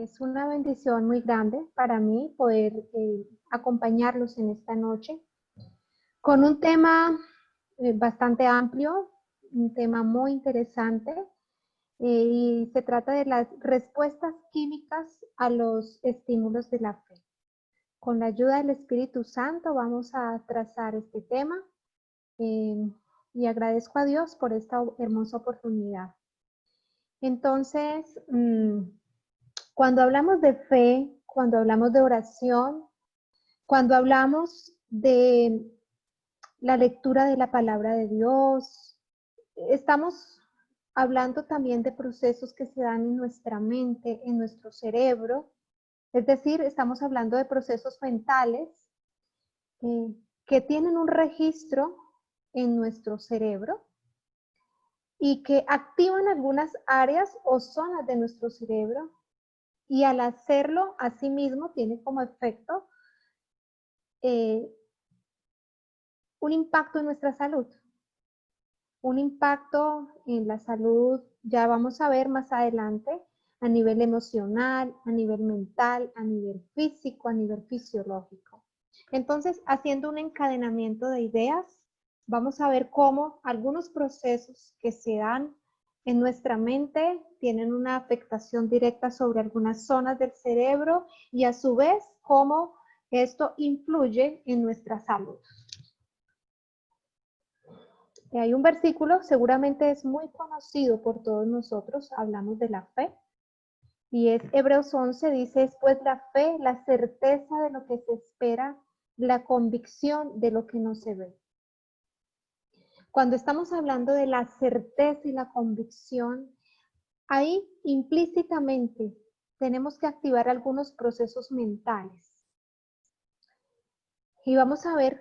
Es una bendición muy grande para mí poder acompañarlos en esta noche con un tema bastante amplio, un tema muy interesante, y se trata de las respuestas químicas a los estímulos de la fe. Con la ayuda del Espíritu Santo vamos a trazar este tema y agradezco a Dios por esta hermosa oportunidad. Entonces, cuando hablamos de fe, cuando hablamos de oración, cuando hablamos de la lectura de la palabra de Dios, estamos hablando también de procesos que se dan en nuestra mente, en nuestro cerebro. Es decir, estamos hablando de procesos mentales que tienen un registro en nuestro cerebro y que activan algunas áreas o zonas de nuestro cerebro, y al hacerlo, asimismo, tiene como efecto un impacto en nuestra salud, un impacto en la salud, ya vamos a ver más adelante, a nivel emocional, a nivel mental, a nivel físico, a nivel fisiológico. Entonces, haciendo un encadenamiento de ideas, vamos a ver cómo algunos procesos que se dan en nuestra mente tienen una afectación directa sobre algunas zonas del cerebro y a su vez cómo esto influye en nuestra salud. Hay un versículo, seguramente es muy conocido por todos nosotros, hablamos de la fe, y es Hebreos 11, dice, es pues la fe, la certeza de lo que se espera, la convicción de lo que no se ve. Cuando estamos hablando de la certeza y la convicción, ahí implícitamente tenemos que activar algunos procesos mentales. Y vamos a ver,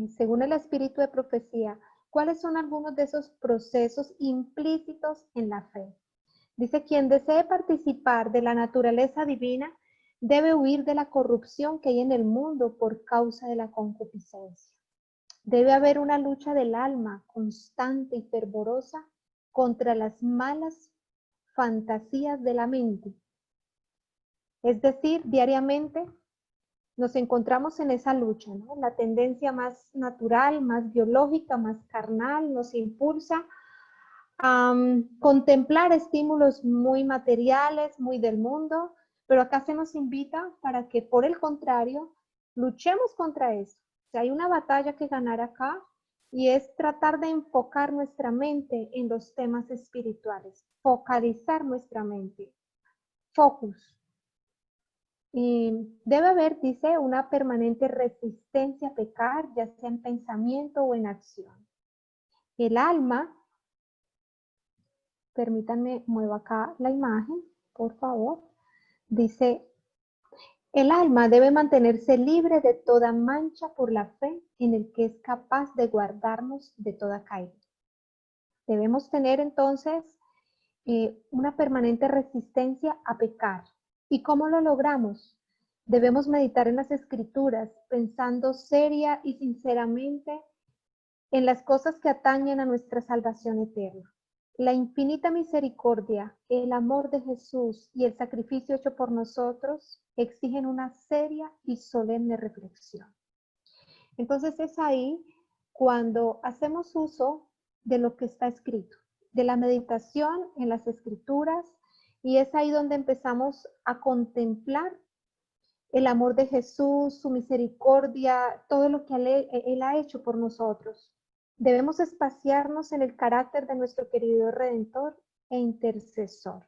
según el espíritu de profecía, cuáles son algunos de esos procesos implícitos en la fe. Dice, quien desee participar de la naturaleza divina debe huir de la corrupción que hay en el mundo por causa de la concupiscencia. Debe haber una lucha del alma constante y fervorosa contra las malas fantasías de la mente. Es decir, diariamente nos encontramos en esa lucha, ¿no? La tendencia más natural, más biológica, más carnal nos impulsa a contemplar estímulos muy materiales, muy del mundo, pero acá se nos invita para que, por el contrario, luchemos contra eso. O sea, hay una batalla que ganar acá y es tratar de enfocar nuestra mente en los temas espirituales, focalizar nuestra mente, focus. Y debe haber, dice, una permanente resistencia a pecar, ya sea en pensamiento o en acción. El alma, permítanme, muevo acá la imagen, por favor. Dice, el alma debe mantenerse libre de toda mancha por la fe en el que es capaz de guardarnos de toda caída. Debemos tener entonces una permanente resistencia a pecar. ¿Y cómo lo logramos? Debemos meditar en las Escrituras, pensando seria y sinceramente en las cosas que atañen a nuestra salvación eterna. La infinita misericordia, el amor de Jesús y el sacrificio hecho por nosotros exigen una seria y solemne reflexión. Entonces es ahí cuando hacemos uso de lo que está escrito, de la meditación en las Escrituras, y es ahí donde empezamos a contemplar el amor de Jesús, su misericordia, todo lo que Él ha hecho por nosotros. Debemos espaciarnos en el carácter de nuestro querido Redentor e intercesor.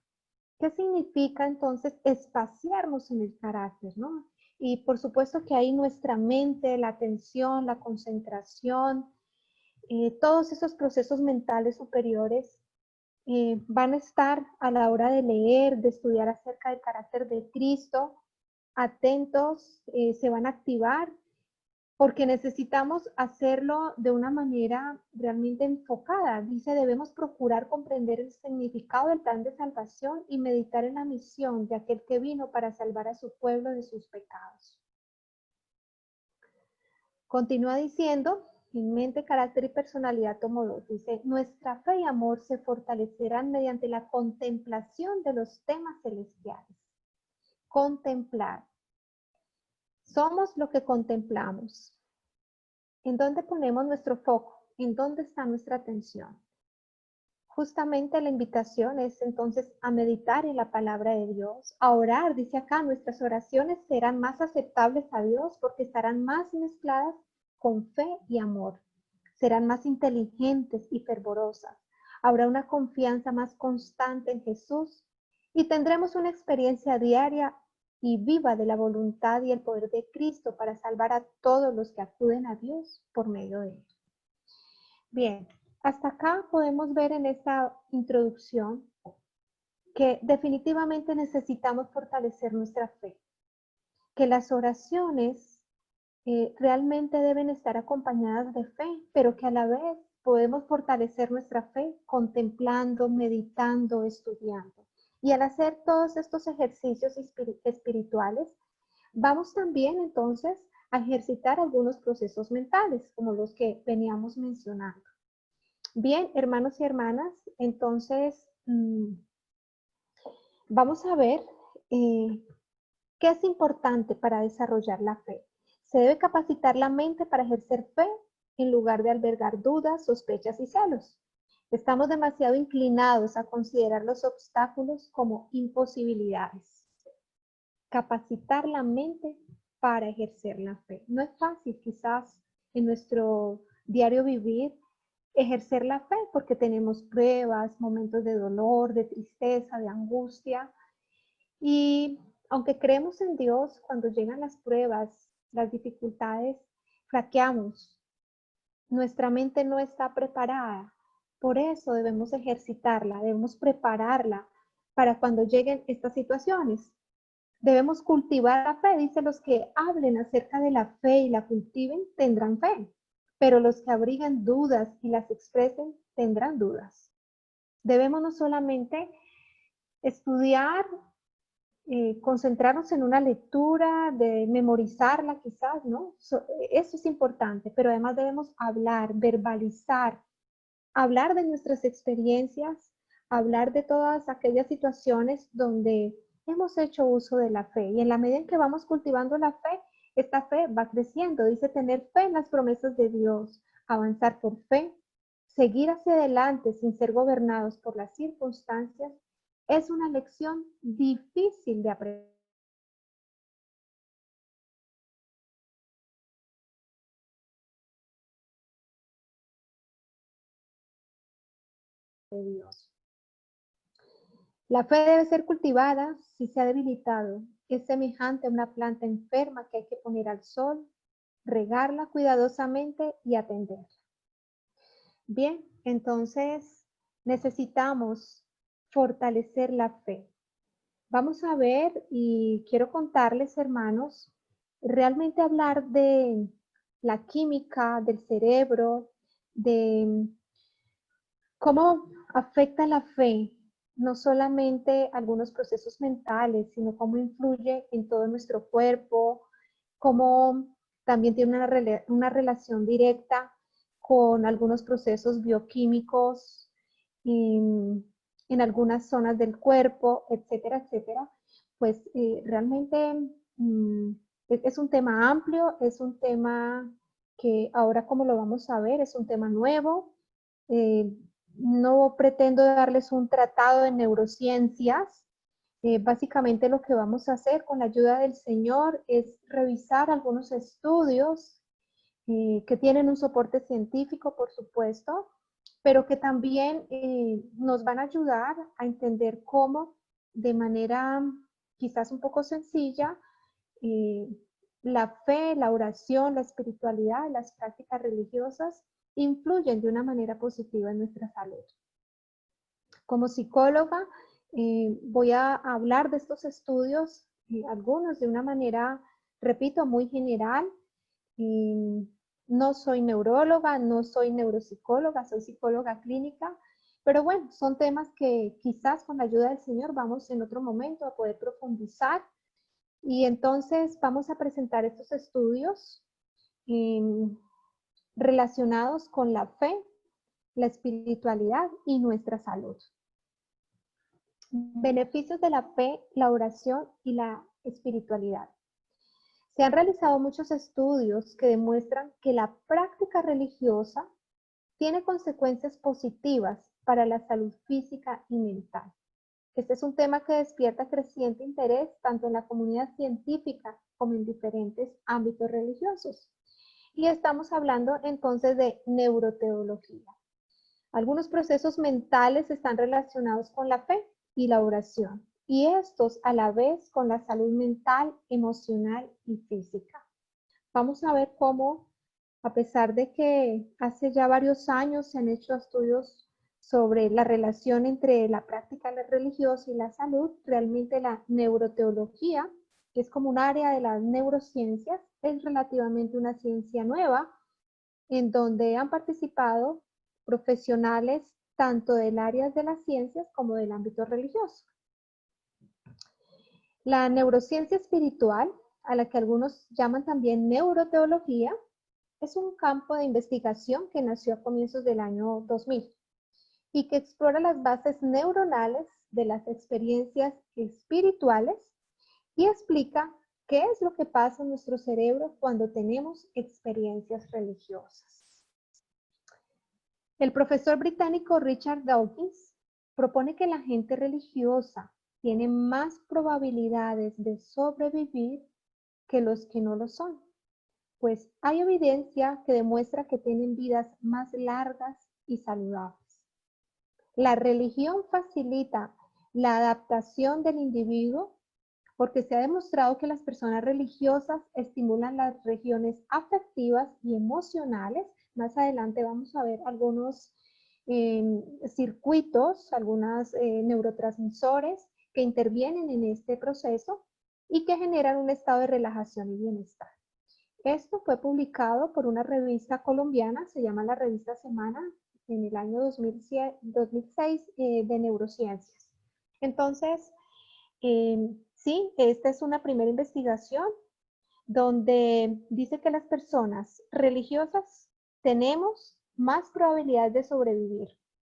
¿Qué significa entonces espaciarnos en el carácter, no? Y por supuesto que ahí nuestra mente, la atención, la concentración, todos esos procesos mentales superiores van a estar a la hora de leer, de estudiar acerca del carácter de Cristo, atentos, se van a activar, porque necesitamos hacerlo de una manera realmente enfocada. Dice, debemos procurar comprender el significado del plan de salvación y meditar en la misión de aquel que vino para salvar a su pueblo de sus pecados. Continúa diciendo, en mente, carácter y personalidad tomo dos. Dice, nuestra fe y amor se fortalecerán mediante la contemplación de los temas celestiales. Contemplar. Somos lo que contemplamos. ¿En dónde ponemos nuestro foco? ¿En dónde está nuestra atención? Justamente la invitación es entonces a meditar en la palabra de Dios, a orar. Dice acá, nuestras oraciones serán más aceptables a Dios porque estarán más mezcladas con fe y amor. Serán más inteligentes y fervorosas. Habrá una confianza más constante en Jesús y tendremos una experiencia diaria y viva de la voluntad y el poder de Cristo para salvar a todos los que acuden a Dios por medio de él. Bien, hasta acá podemos ver en esta introducción que definitivamente necesitamos fortalecer nuestra fe, que las oraciones realmente deben estar acompañadas de fe, pero que a la vez podemos fortalecer nuestra fe contemplando, meditando, estudiando. Y al hacer todos estos ejercicios espirituales, vamos también entonces a ejercitar algunos procesos mentales, como los que veníamos mencionando. Bien, hermanos y hermanas, entonces vamos a ver qué es importante para desarrollar la fe. Se debe capacitar la mente para ejercer fe en lugar de albergar dudas, sospechas y celos. Estamos demasiado inclinados a considerar los obstáculos como imposibilidades. Capacitar la mente para ejercer la fe. No es fácil quizás en nuestro diario vivir ejercer la fe porque tenemos pruebas, momentos de dolor, de tristeza, de angustia. Y aunque creemos en Dios, cuando llegan las pruebas, las dificultades, flaqueamos. Nuestra mente no está preparada. Por eso debemos ejercitarla, debemos prepararla para cuando lleguen estas situaciones. Debemos cultivar la fe. Dice, los que hablen acerca de la fe y la cultiven tendrán fe, pero los que abrigan dudas y las expresen tendrán dudas. Debemos no solamente estudiar, concentrarnos en una lectura, de memorizarla quizás, ¿no? Eso es importante, pero además debemos hablar, verbalizar, hablar de nuestras experiencias, hablar de todas aquellas situaciones donde hemos hecho uso de la fe. Y en la medida en que vamos cultivando la fe, esta fe va creciendo. Dice tener fe en las promesas de Dios, avanzar por fe, seguir hacia adelante sin ser gobernados por las circunstancias, es una lección difícil de aprender. De Dios. La fe debe ser cultivada si se ha debilitado. Es semejante a una planta enferma que hay que poner al sol, regarla cuidadosamente y atenderla. Bien, entonces necesitamos fortalecer la fe. Vamos a ver y quiero contarles, hermanos, realmente hablar de la química del cerebro, de cómo afecta la fe, no solamente algunos procesos mentales, sino cómo influye en todo nuestro cuerpo, cómo también tiene una relación directa con algunos procesos bioquímicos en algunas zonas del cuerpo, etcétera, etcétera. Pues realmente es un tema amplio, es un tema que ahora como lo vamos a ver, es un tema nuevo. No pretendo darles un tratado de neurociencias. Básicamente lo que vamos a hacer con la ayuda del Señor es revisar algunos estudios que tienen un soporte científico, por supuesto, pero que también nos van a ayudar a entender cómo, de manera quizás un poco sencilla, eh, la fe, la oración, la espiritualidad, las prácticas religiosas influyen de una manera positiva en nuestra salud. Como psicóloga, voy a hablar de estos estudios, algunos de una manera, repito, muy general. No soy neuróloga, no soy neuropsicóloga, soy psicóloga clínica, pero bueno, son temas que quizás con la ayuda del Señor vamos en otro momento a poder profundizar. Y entonces vamos a presentar estos estudios relacionados con la fe, la espiritualidad y nuestra salud. Beneficios de la fe, la oración y la espiritualidad. Se han realizado muchos estudios que demuestran que la práctica religiosa tiene consecuencias positivas para la salud física y mental. Este es un tema que despierta creciente interés tanto en la comunidad científica como en diferentes ámbitos religiosos. Y estamos hablando entonces de neuroteología. Algunos procesos mentales están relacionados con la fe y la oración, y estos a la vez con la salud mental, emocional y física. Vamos a ver cómo, a pesar de que hace ya varios años se han hecho estudios sobre la relación entre la práctica religiosa y la salud, realmente la neuroteología, que es como un área de las neurociencias, es relativamente una ciencia nueva en donde han participado profesionales tanto del área de las ciencias como del ámbito religioso. La neurociencia espiritual, a la que algunos llaman también neuroteología, es un campo de investigación que nació a comienzos del año 2000 y que explora las bases neuronales de las experiencias espirituales y explica qué es lo que pasa en nuestro cerebro cuando tenemos experiencias religiosas. El profesor británico Richard Dawkins propone que la gente religiosa tiene más probabilidades de sobrevivir que los que no lo son, pues hay evidencia que demuestra que tienen vidas más largas y saludables. La religión facilita la adaptación del individuo porque se ha demostrado que las personas religiosas estimulan las regiones afectivas y emocionales. Más adelante vamos a ver algunos circuitos, algunos neurotransmisores que intervienen en este proceso y que generan un estado de relajación y bienestar. Esto fue publicado por una revista colombiana, se llama la revista Semana, en el año 2006 de neurociencias. Entonces, sí, esta es una primera investigación donde dice que las personas religiosas tenemos más probabilidades de sobrevivir,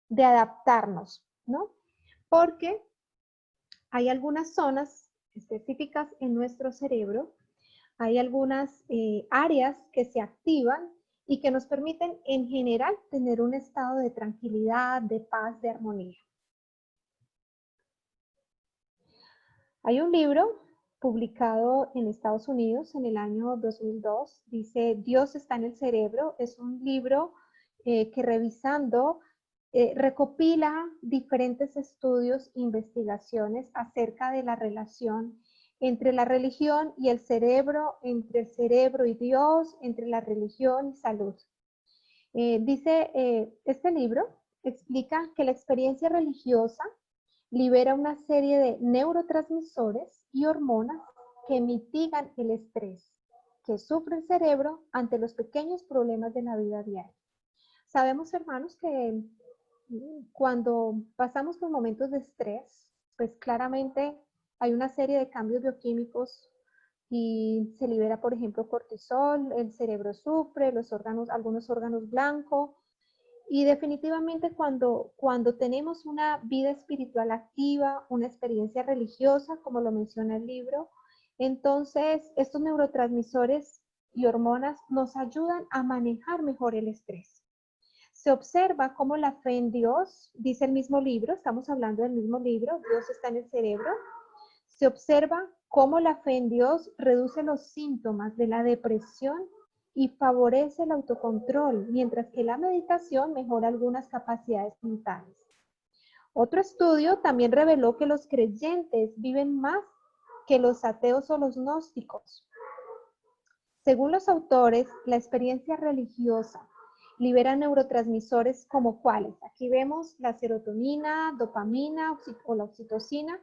de adaptarnos, ¿no? Porque hay algunas zonas específicas en nuestro cerebro, hay algunas áreas que se activan y que nos permiten en general tener un estado de tranquilidad, de paz, de armonía. Hay un libro publicado en Estados Unidos en el año 2002, dice Dios está en el cerebro. Es un libro que revisando recopila diferentes estudios e investigaciones acerca de la relación entre la religión y el cerebro, entre el cerebro y Dios, entre la religión y salud. Este libro explica que la experiencia religiosa libera una serie de neurotransmisores y hormonas que mitigan el estrés que sufre el cerebro ante los pequeños problemas de la vida diaria. Sabemos, hermanos, que cuando pasamos por momentos de estrés, pues claramente hay una serie de cambios bioquímicos y se libera, por ejemplo, cortisol, el cerebro sufre, algunos órganos blancos. Y definitivamente cuando tenemos una vida espiritual activa, una experiencia religiosa, como lo menciona el libro, entonces estos neurotransmisores y hormonas nos ayudan a manejar mejor el estrés. Se observa cómo la fe en Dios, dice el mismo libro, estamos hablando del mismo libro, Dios está en el cerebro, se observa cómo la fe en Dios reduce los síntomas de la depresión y favorece el autocontrol, mientras que la meditación mejora algunas capacidades mentales. Otro estudio también reveló que los creyentes viven más que los ateos o los gnósticos. Según los autores, la experiencia religiosa libera neurotransmisores como cuáles. Aquí vemos la serotonina, dopamina o la oxitocina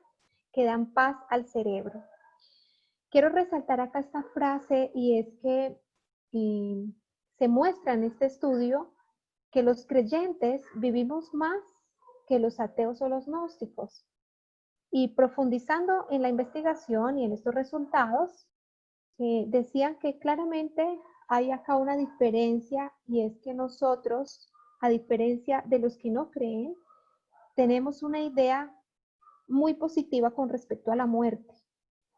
que dan paz al cerebro. Quiero resaltar acá esta frase y es que se muestra en este estudio que los creyentes vivimos más que los ateos o los gnósticos. Y profundizando en la investigación y en estos resultados, decían que claramente hay acá una diferencia y es que nosotros, a diferencia de los que no creen, tenemos una idea muy positiva con respecto a la muerte.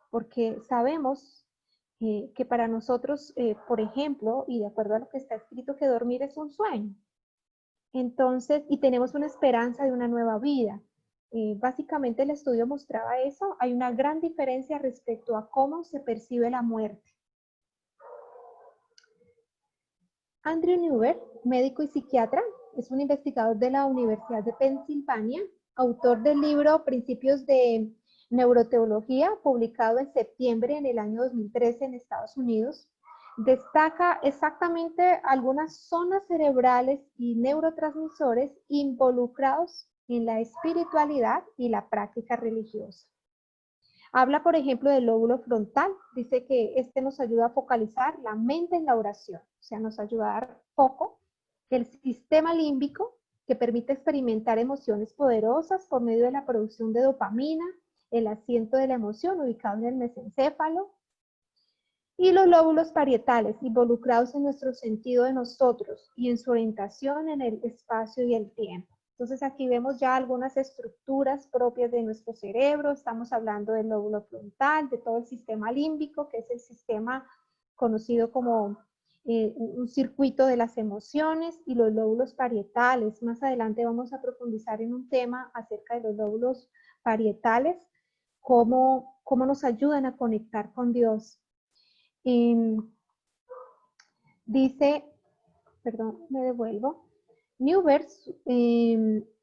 porque sabemos que para nosotros, por ejemplo, y de acuerdo a lo que está escrito, que dormir es un sueño. Entonces, y tenemos una esperanza de una nueva vida. Básicamente el estudio mostraba eso. Hay una gran diferencia respecto a cómo se percibe la muerte. Andrew Newber, médico y psiquiatra, es un investigador de la Universidad de Pensilvania, autor del libro Principios de Neuroteología, publicado en septiembre en el año 2013 en Estados Unidos. Destaca exactamente algunas zonas cerebrales y neurotransmisores involucrados en la espiritualidad y la práctica religiosa. Habla, por ejemplo, del lóbulo frontal. Dice que este nos ayuda a focalizar la mente en la oración. O sea, nos ayuda a dar foco. El sistema límbico, que permite experimentar emociones poderosas por medio de la producción de dopamina, el asiento de la emoción ubicado en el mesencéfalo. Y los lóbulos parietales, involucrados en nuestro sentido de nosotros y en su orientación en el espacio y el tiempo. Entonces aquí vemos ya algunas estructuras propias de nuestro cerebro. Estamos hablando del lóbulo frontal, de todo el sistema límbico, que es el sistema conocido como un circuito de las emociones, y los lóbulos parietales. Más adelante vamos a profundizar en un tema acerca de los lóbulos parietales, cómo nos ayudan a conectar con Dios. Dice, perdón, me devuelvo. Newber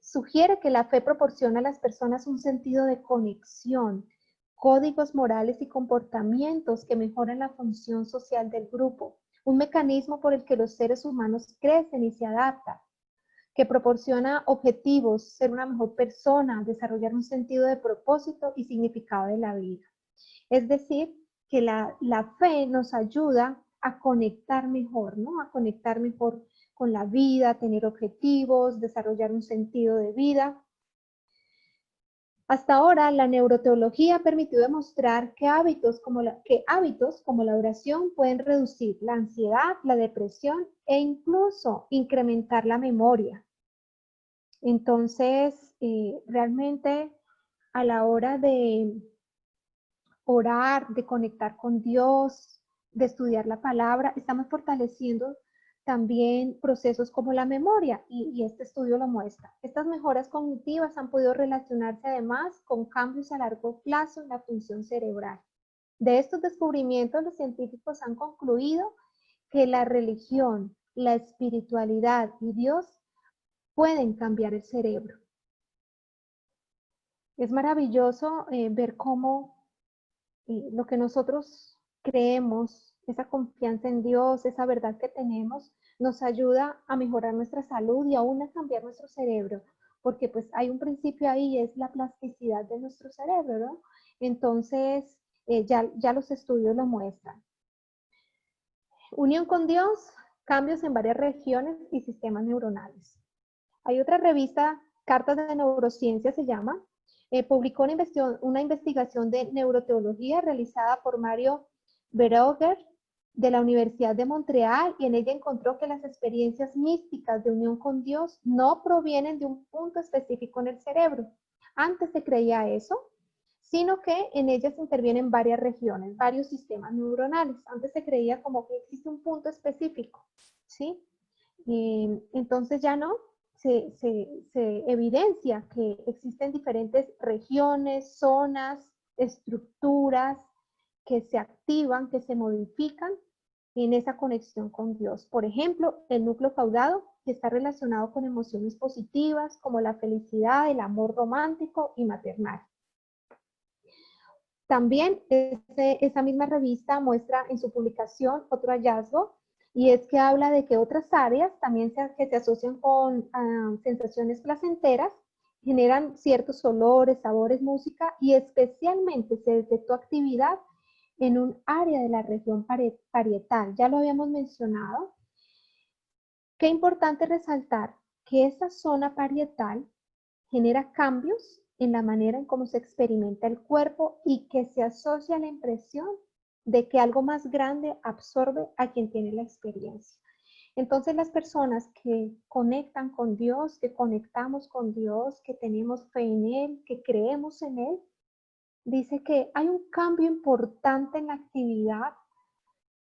sugiere que la fe proporciona a las personas un sentido de conexión, códigos morales y comportamientos que mejoran la función social del grupo, un mecanismo por el que los seres humanos crecen y se adaptan, que proporciona objetivos, ser una mejor persona, desarrollar un sentido de propósito y significado de la vida. Es decir, que la fe nos ayuda a conectar mejor, ¿no? A conectar mejor con la vida, tener objetivos, desarrollar un sentido de vida. Hasta ahora, la neuroteología ha permitido demostrar que hábitos como la oración pueden reducir la ansiedad, la depresión e incluso incrementar la memoria. Entonces, realmente a la hora de orar, de conectar con Dios, de estudiar la palabra, estamos fortaleciendo también procesos como la memoria, y este estudio lo muestra. Estas mejoras cognitivas han podido relacionarse además con cambios a largo plazo en la función cerebral. De estos descubrimientos, los científicos han concluido que la religión, la espiritualidad y Dios pueden cambiar el cerebro. Es maravilloso ver cómo lo que nosotros creemos, esa confianza en Dios, esa verdad que tenemos, nos ayuda a mejorar nuestra salud y aún a cambiar nuestro cerebro, porque pues hay un principio ahí, es la plasticidad de nuestro cerebro, ¿no? Entonces, ya los estudios lo muestran. Unión con Dios, cambios en varias regiones y sistemas neuronales. Hay otra revista, Cartas de Neurociencia se llama, publicó una investigación de neuroteología realizada por Mario Berauger de la Universidad de Montreal, y en ella encontró que las experiencias místicas de unión con Dios no provienen de un punto específico en el cerebro. Antes se creía eso, sino que en ellas intervienen varias regiones, varios sistemas neuronales. Antes se creía como que existe un punto específico, ¿sí? Entonces ya no, se evidencia que existen diferentes regiones, zonas, estructuras que se activan, que se modifican en esa conexión con Dios. Por ejemplo, el núcleo caudado, que está relacionado con emociones positivas como la felicidad, el amor romántico y maternal. También esa misma revista muestra en su publicación otro hallazgo, y es que habla de que otras áreas también que se asocian con sensaciones placenteras generan ciertos olores, sabores, música, y especialmente se detectó actividad en un área de la región parietal. Ya lo habíamos mencionado. Qué importante resaltar que esa zona parietal genera cambios en la manera en cómo se experimenta el cuerpo, y que se asocia a la impresión de que algo más grande absorbe a quien tiene la experiencia. Entonces, las personas que conectan con Dios, que conectamos con Dios, que tenemos fe en Él, que creemos en Él, dice que hay un cambio importante en la actividad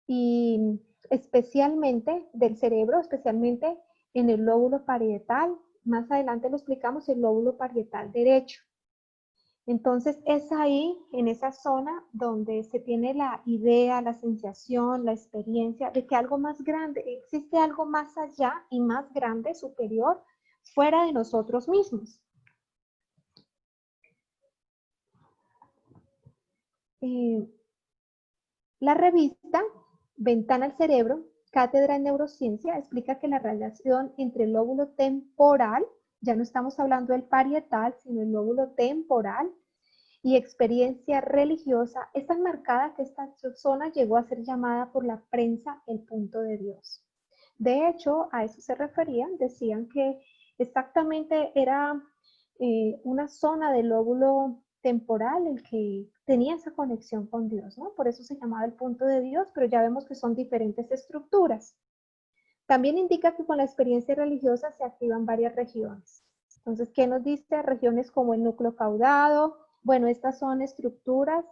y especialmente del cerebro, especialmente en el lóbulo parietal. Más adelante lo explicamos, el lóbulo parietal derecho. Entonces es ahí, en esa zona, donde se tiene la idea, la sensación, la experiencia de que algo más grande, existe algo más allá y más grande, superior, fuera de nosotros mismos. La revista Ventana al Cerebro, Cátedra en Neurociencia, explica que la relación entre el lóbulo temporal, ya no estamos hablando del parietal, sino el lóbulo temporal, y experiencia religiosa es tan marcada que esta zona llegó a ser llamada por la prensa el punto de Dios. De hecho, a eso se referían, decían que exactamente era una zona del lóbulo temporal el que tenía esa conexión con Dios, ¿no? Por eso se llamaba el punto de Dios, pero ya vemos que son diferentes estructuras. También indica que con la experiencia religiosa se activan varias regiones. Entonces, ¿qué nos dice? Regiones como el núcleo caudado. Bueno, estas son estructuras,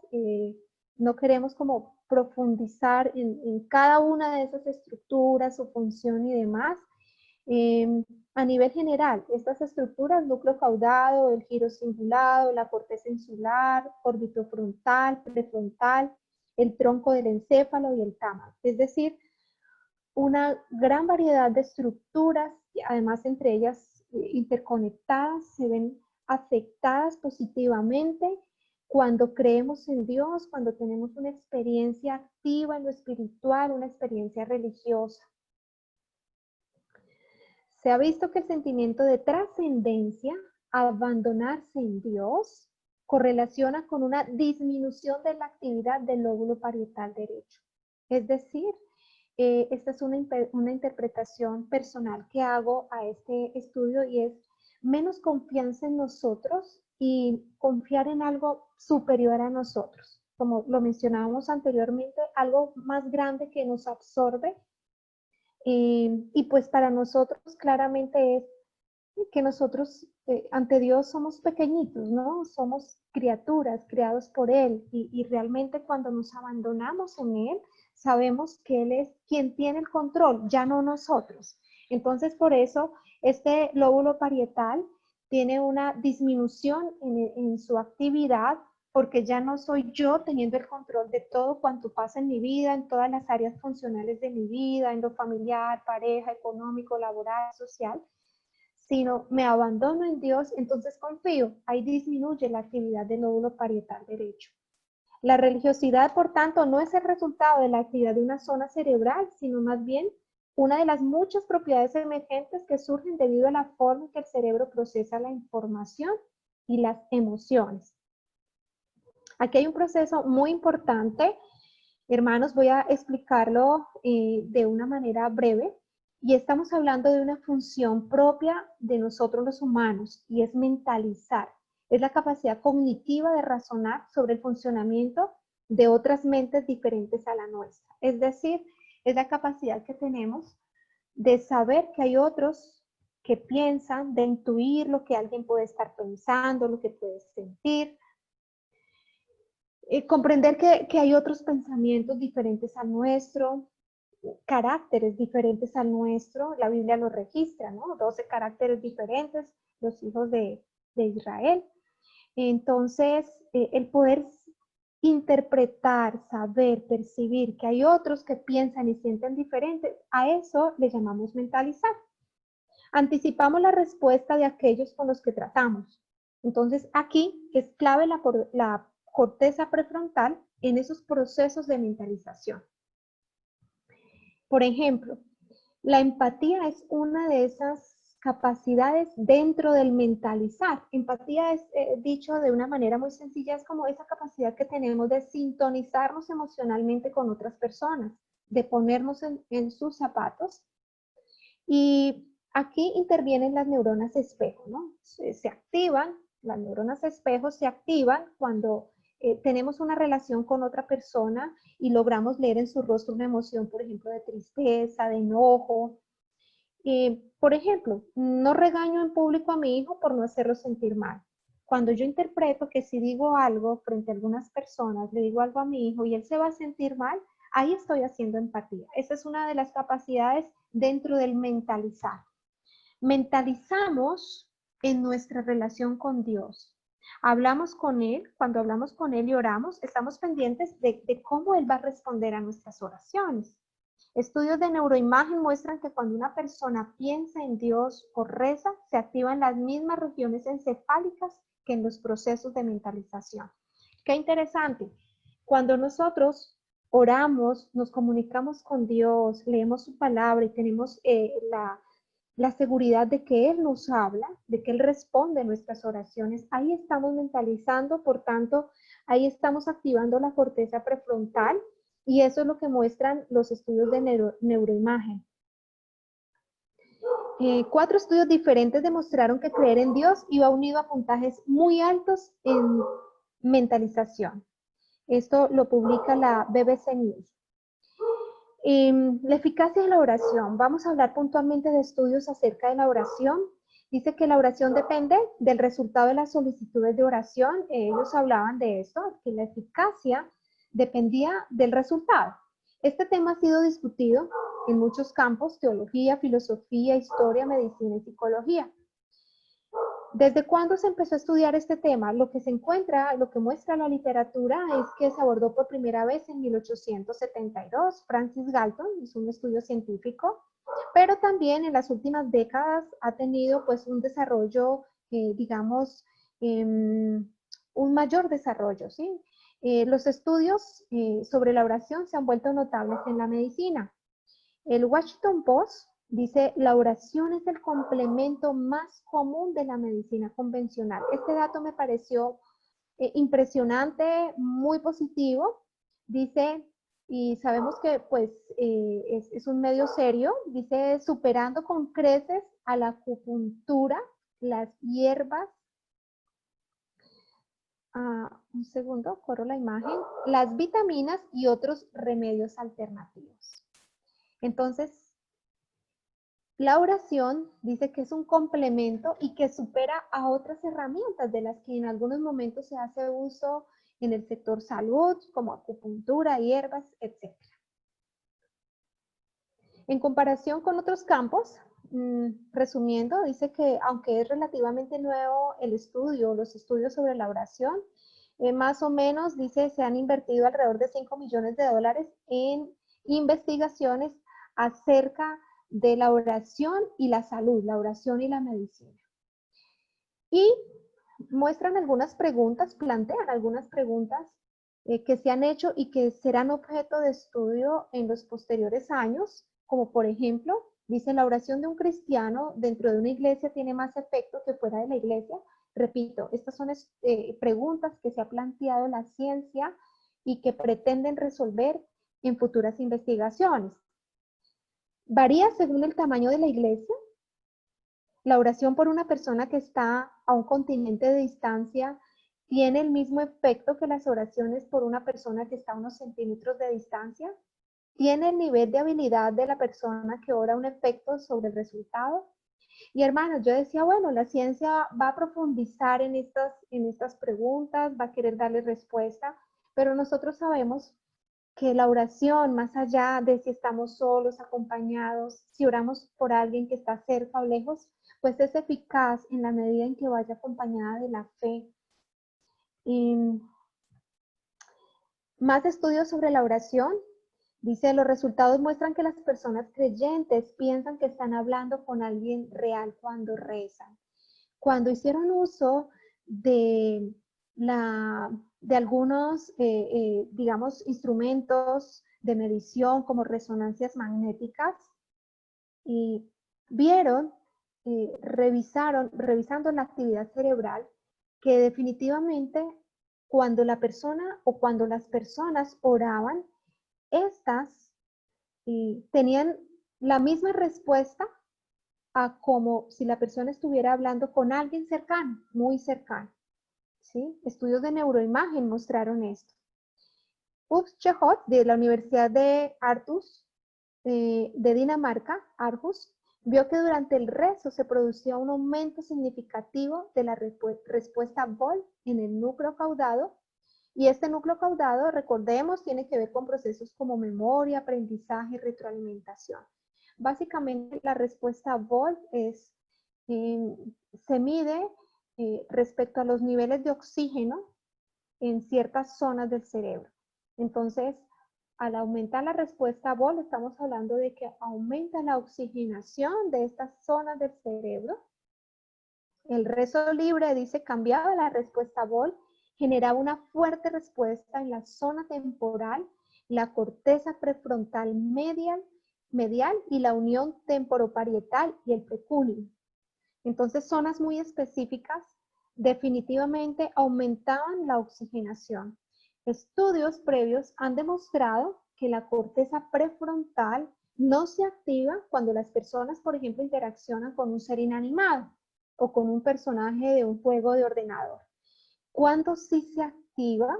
no queremos como profundizar en cada una de esas estructuras, su función y demás. A nivel general, estas estructuras, núcleo caudado, el giro cingulado, la corteza insular, órbito frontal, prefrontal, el tronco del encéfalo y el tálamo. Es decir, una gran variedad de estructuras, además entre ellas interconectadas, se ven afectadas positivamente cuando creemos en Dios, cuando tenemos una experiencia activa en lo espiritual, una experiencia religiosa. Se ha visto que el sentimiento de trascendencia, abandonarse en Dios, correlaciona con una disminución de la actividad del lóbulo parietal derecho. Es decir, esta es una interpretación personal que hago a este estudio y es menos confianza en nosotros y confiar en algo superior a nosotros. Como lo mencionábamos anteriormente, algo más grande que nos absorbe. Y pues para nosotros claramente es que nosotros ante Dios somos pequeñitos, ¿no? Somos criaturas creados por Él y realmente cuando nos abandonamos en Él, sabemos que Él es quien tiene el control, ya no nosotros. Entonces, por eso, este lóbulo parietal tiene una disminución en su actividad porque ya no soy yo teniendo el control de todo cuanto pasa en mi vida, en todas las áreas funcionales de mi vida, en lo familiar, pareja, económico, laboral, social, sino me abandono en Dios, entonces confío. Ahí disminuye la actividad del lóbulo parietal derecho. La religiosidad, por tanto, no es el resultado de la actividad de una zona cerebral, sino más bien una de las muchas propiedades emergentes que surgen debido a la forma en que el cerebro procesa la información y las emociones. Aquí hay un proceso muy importante, hermanos, voy a explicarlo de una manera breve. Y estamos hablando de una función propia de nosotros los humanos y es mentalizar. Es la capacidad cognitiva de razonar sobre el funcionamiento de otras mentes diferentes a la nuestra. Es decir, es la capacidad que tenemos de saber que hay otros que piensan, de intuir lo que alguien puede estar pensando, lo que puede sentir, comprender que hay otros pensamientos diferentes al nuestro, caracteres diferentes al nuestro, la Biblia lo registra, ¿no? 12 caracteres diferentes, los hijos de Israel. Entonces, el poder interpretar, saber, percibir que hay otros que piensan y sienten diferentes, a eso le llamamos mentalizar. Anticipamos la respuesta de aquellos con los que tratamos. Entonces, aquí es clave la corteza prefrontal en esos procesos de mentalización. Por ejemplo, la empatía es una de esas capacidades dentro del mentalizar. Empatía es, dicho de una manera muy sencilla, es como esa capacidad que tenemos de sintonizarnos emocionalmente con otras personas, de ponernos en sus zapatos. Y aquí intervienen las neuronas espejo, ¿no? Se activan, las neuronas espejo se activan cuando tenemos una relación con otra persona y logramos leer en su rostro una emoción, por ejemplo, de tristeza, de enojo. Por ejemplo, no regaño en público a mi hijo por no hacerlo sentir mal. Cuando yo interpreto que si digo algo frente a algunas personas, le digo algo a mi hijo y él se va a sentir mal, ahí estoy haciendo empatía. Esa es una de las capacidades dentro del mentalizar. Mentalizamos en nuestra relación con Dios. Hablamos con Él, cuando hablamos con Él y oramos, estamos pendientes de cómo Él va a responder a nuestras oraciones. Estudios de neuroimagen muestran que cuando una persona piensa en Dios o reza, se activan las mismas regiones encefálicas que en los procesos de mentalización. Qué interesante. Cuando nosotros oramos, nos comunicamos con Dios, leemos su palabra y tenemos la seguridad de que Él nos habla, de que Él responde nuestras oraciones, ahí estamos mentalizando, por tanto, ahí estamos activando la corteza prefrontal y eso es lo que muestran los estudios de neuroimagen. 4 estudios diferentes demostraron que creer en Dios iba unido a puntajes muy altos en mentalización. Esto lo publica la BBC News. La eficacia de la oración. Vamos a hablar puntualmente de estudios acerca de la oración. Dice que la oración depende del resultado de las solicitudes de oración. Ellos hablaban de esto, que la eficacia dependía del resultado. Este tema ha sido discutido en muchos campos: teología, filosofía, historia, medicina y psicología. ¿Desde cuándo se empezó a estudiar este tema? Lo que muestra la literatura es que se abordó por primera vez en 1872. Francis Galton hizo un estudio científico, pero también en las últimas décadas ha tenido pues un desarrollo, digamos, un mayor desarrollo, ¿sí? Los estudios sobre la oración se han vuelto notables en la medicina. El Washington Post dice: la oración es el complemento más común de la medicina convencional. Este dato me pareció impresionante, muy positivo. Dice, y sabemos que pues es un medio serio, dice: superando con creces a la acupuntura, las hierbas, un segundo, corro la imagen, las vitaminas y otros remedios alternativos. Entonces, la oración dice que es un complemento y que supera a otras herramientas de las que en algunos momentos se hace uso en el sector salud, como acupuntura, hierbas, etc. En comparación con otros campos, resumiendo, dice que aunque es relativamente nuevo el estudio, los estudios sobre la oración, más o menos, dice, se han invertido alrededor de 5 millones de dólares en investigaciones acerca de la oración y la salud, la oración y la medicina. Y muestran algunas preguntas, plantean algunas preguntas que se han hecho y que serán objeto de estudio en los posteriores años, como por ejemplo, dice: la oración de un cristiano dentro de una iglesia tiene más efecto que fuera de la iglesia. Repito, estas son preguntas que se ha planteado la ciencia y que pretenden resolver en futuras investigaciones. Varía según el tamaño de la iglesia. La oración por una persona que está a un continente de distancia tiene el mismo efecto que las oraciones por una persona que está a unos centímetros de distancia. ¿Tiene el nivel de habilidad de la persona que ora un efecto sobre el resultado? Y hermanos, yo decía, bueno, la ciencia va a profundizar en estas preguntas, va a querer darle respuesta, pero nosotros sabemos que la oración, más allá de si estamos solos, acompañados, si oramos por alguien que está cerca o lejos, pues es eficaz en la medida en que vaya acompañada de la fe. Y más estudios sobre la oración. Dice: los resultados muestran que las personas creyentes piensan que están hablando con alguien real cuando rezan. Cuando hicieron uso de algunos, digamos, instrumentos de medición como resonancias magnéticas, y vieron, revisando la actividad cerebral, que definitivamente cuando la persona o cuando las personas oraban, estas tenían la misma respuesta a como si la persona estuviera hablando con alguien cercano, muy cercano. ¿Sí? Estudios de neuroimagen mostraron esto. Urs Chehot, de la Universidad de Aarhus, de Dinamarca, Aarhus, vio que durante el rezo se producía un aumento significativo de la respuesta Volt en el núcleo caudado, y este núcleo caudado, recordemos, tiene que ver con procesos como memoria, aprendizaje y retroalimentación. Básicamente la respuesta Volt se mide respecto a los niveles de oxígeno en ciertas zonas del cerebro. Entonces, al aumentar la respuesta Volt, estamos hablando de que aumenta la oxigenación de estas zonas del cerebro. El rezo libre dice, cambiaba la respuesta Volt, generaba una fuerte respuesta en la zona temporal, la corteza prefrontal medial y la unión temporoparietal y el precúleo. Entonces, zonas muy específicas definitivamente aumentaban la oxigenación. Estudios previos han demostrado que la corteza prefrontal no se activa cuando las personas, por ejemplo, interaccionan con un ser inanimado o con un personaje de un juego de ordenador. Cuando sí se activa,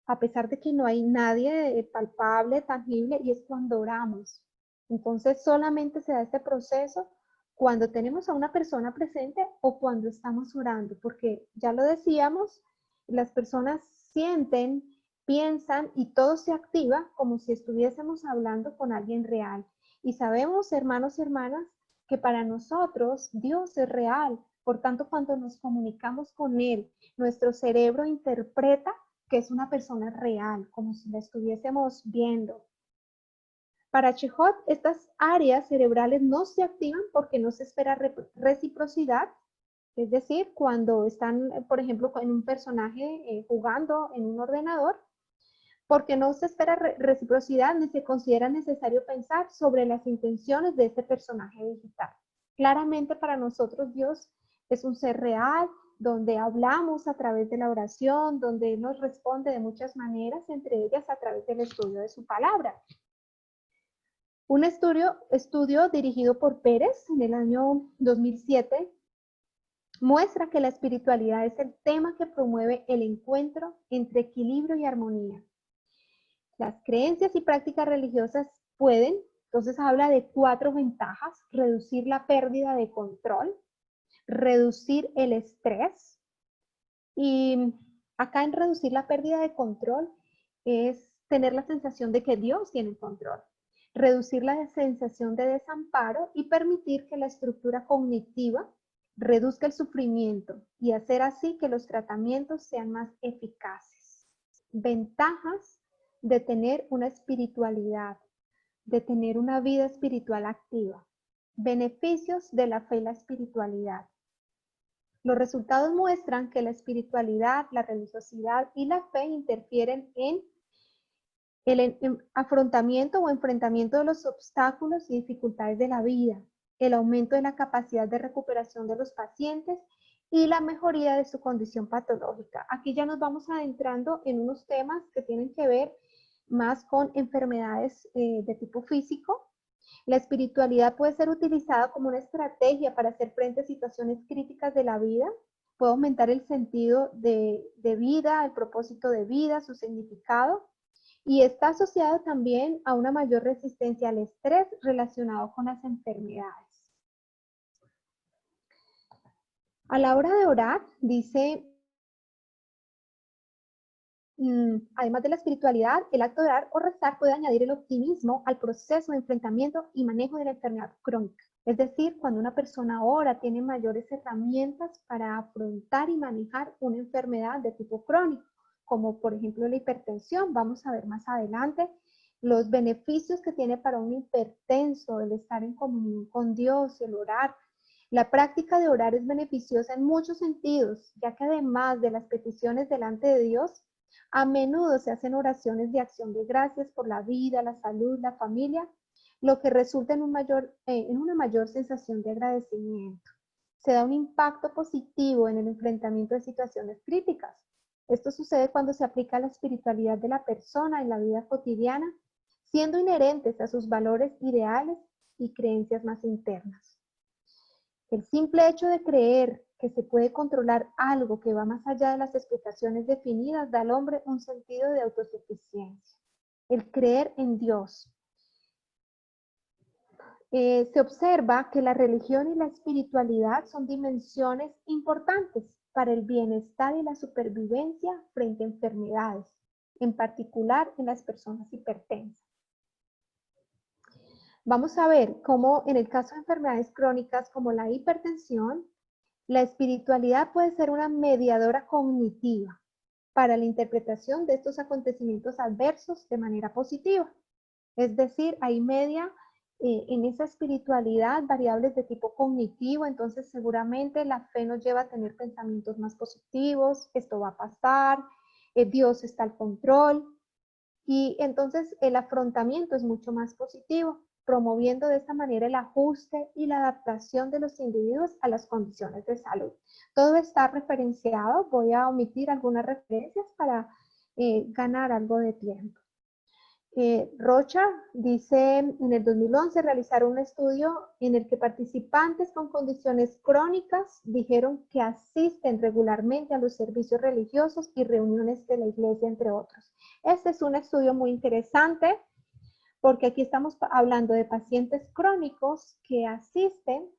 a pesar de que no hay nadie palpable, tangible, y es cuando oramos. Entonces solamente se da este proceso cuando tenemos a una persona presente o cuando estamos orando, porque ya lo decíamos, las personas sienten, piensan y todo se activa como si estuviésemos hablando con alguien real. Y sabemos, hermanos y hermanas, que para nosotros Dios es real. Por tanto, cuando nos comunicamos con Él, nuestro cerebro interpreta que es una persona real, como si la estuviésemos viendo. Para Chehot, estas áreas cerebrales no se activan porque no se espera reciprocidad, es decir, cuando están, por ejemplo, en un personaje jugando en un ordenador, porque no se espera reciprocidad ni se considera necesario pensar sobre las intenciones de ese personaje digital. Claramente para nosotros Dios es un ser real, donde hablamos a través de la oración, donde nos responde de muchas maneras, entre ellas a través del estudio de su palabra. Un estudio dirigido por Pérez en el año 2007 muestra que la espiritualidad es el tema que promueve el encuentro entre equilibrio y armonía. Las creencias y prácticas religiosas pueden, entonces habla de 4 ventajas: reducir la pérdida de control, reducir el estrés, y acá en reducir la pérdida de control es tener la sensación de que Dios tiene el control, reducir la sensación de desamparo y permitir que la estructura cognitiva reduzca el sufrimiento y hacer así que los tratamientos sean más eficaces. Ventajas de tener una espiritualidad, de tener una vida espiritual activa. Beneficios de la fe y la espiritualidad. Los resultados muestran que la espiritualidad, la religiosidad y la fe interfieren en el afrontamiento o enfrentamiento de los obstáculos y dificultades de la vida, el aumento de la capacidad de recuperación de los pacientes y la mejoría de su condición patológica. Aquí ya nos vamos adentrando en unos temas que tienen que ver más con enfermedades de tipo físico. La espiritualidad puede ser utilizada como una estrategia para hacer frente a situaciones críticas de la vida. Puede aumentar el sentido de vida, el propósito de vida, su significado. Y está asociado también a una mayor resistencia al estrés relacionado con las enfermedades. A la hora de orar, dice, además de la espiritualidad, el acto de orar o rezar puede añadir el optimismo al proceso de enfrentamiento y manejo de la enfermedad crónica. Es decir, cuando una persona ora, tiene mayores herramientas para afrontar y manejar una enfermedad de tipo crónico, como por ejemplo la hipertensión. Vamos a ver más adelante los beneficios que tiene para un hipertenso el estar en comunión con Dios, el orar. La práctica de orar es beneficiosa en muchos sentidos, ya que además de las peticiones delante de Dios, a menudo se hacen oraciones de acción de gracias por la vida, la salud, la familia, lo que resulta en una mayor sensación de agradecimiento. Se da un impacto positivo en el enfrentamiento de situaciones críticas. Esto sucede cuando se aplica la espiritualidad de la persona en la vida cotidiana, siendo inherentes a sus valores ideales y creencias más internas. El simple hecho de creer que se puede controlar algo que va más allá de las explicaciones definidas da al hombre un sentido de autosuficiencia. El creer en Dios. Se observa que la religión y la espiritualidad son dimensiones importantes para el bienestar y la supervivencia frente a enfermedades, en particular en las personas hipertensas. Vamos a ver cómo en el caso de enfermedades crónicas como la hipertensión, la espiritualidad puede ser una mediadora cognitiva para la interpretación de estos acontecimientos adversos de manera positiva. Es decir, hay media en esa espiritualidad variables de tipo cognitivo, entonces seguramente la fe nos lleva a tener pensamientos más positivos, esto va a pasar, Dios está al control, y entonces el afrontamiento es mucho más positivo, promoviendo de esta manera el ajuste y la adaptación de los individuos a las condiciones de salud. Todo está referenciado, voy a omitir algunas referencias para ganar algo de tiempo. Rocha dice en el 2011 realizaron un estudio en el que participantes con condiciones crónicas dijeron que asisten regularmente a los servicios religiosos y reuniones de la iglesia, entre otros. Este es un estudio muy interesante porque aquí estamos hablando de pacientes crónicos que asisten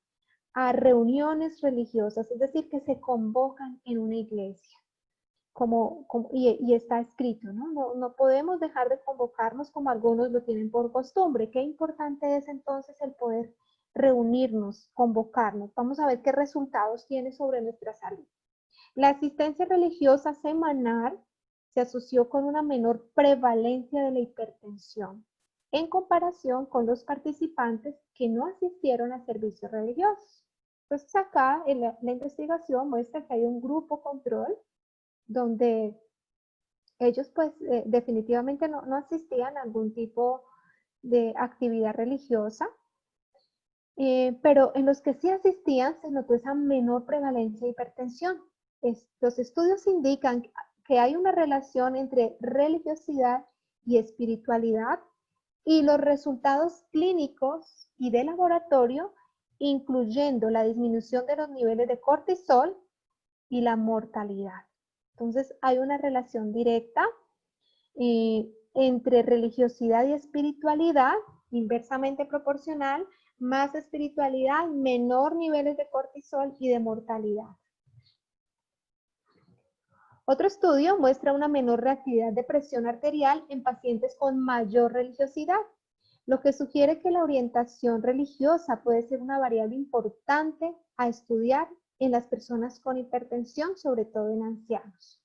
a reuniones religiosas, es decir, que se convocan en una iglesia. Y está escrito, ¿no? No podemos dejar de convocarnos como algunos lo tienen por costumbre. Qué importante es entonces el poder reunirnos, convocarnos. Vamos a ver qué resultados tiene sobre nuestra salud. La asistencia religiosa semanal se asoció con una menor prevalencia de la hipertensión en comparación con los participantes que no asistieron a servicios religiosos. Entonces acá la investigación muestra que hay un grupo control donde ellos pues definitivamente no asistían a algún tipo de actividad religiosa, pero en los que sí asistían se notó esa menor prevalencia de hipertensión. Los estudios indican que hay una relación entre religiosidad y espiritualidad y los resultados clínicos y de laboratorio, incluyendo la disminución de los niveles de cortisol y la mortalidad. Entonces hay una relación directa entre religiosidad y espiritualidad, inversamente proporcional, más espiritualidad, menor niveles de cortisol y de mortalidad. Otro estudio muestra una menor reactividad de presión arterial en pacientes con mayor religiosidad, lo que sugiere que la orientación religiosa puede ser una variable importante a estudiar en las personas con hipertensión, sobre todo en ancianos.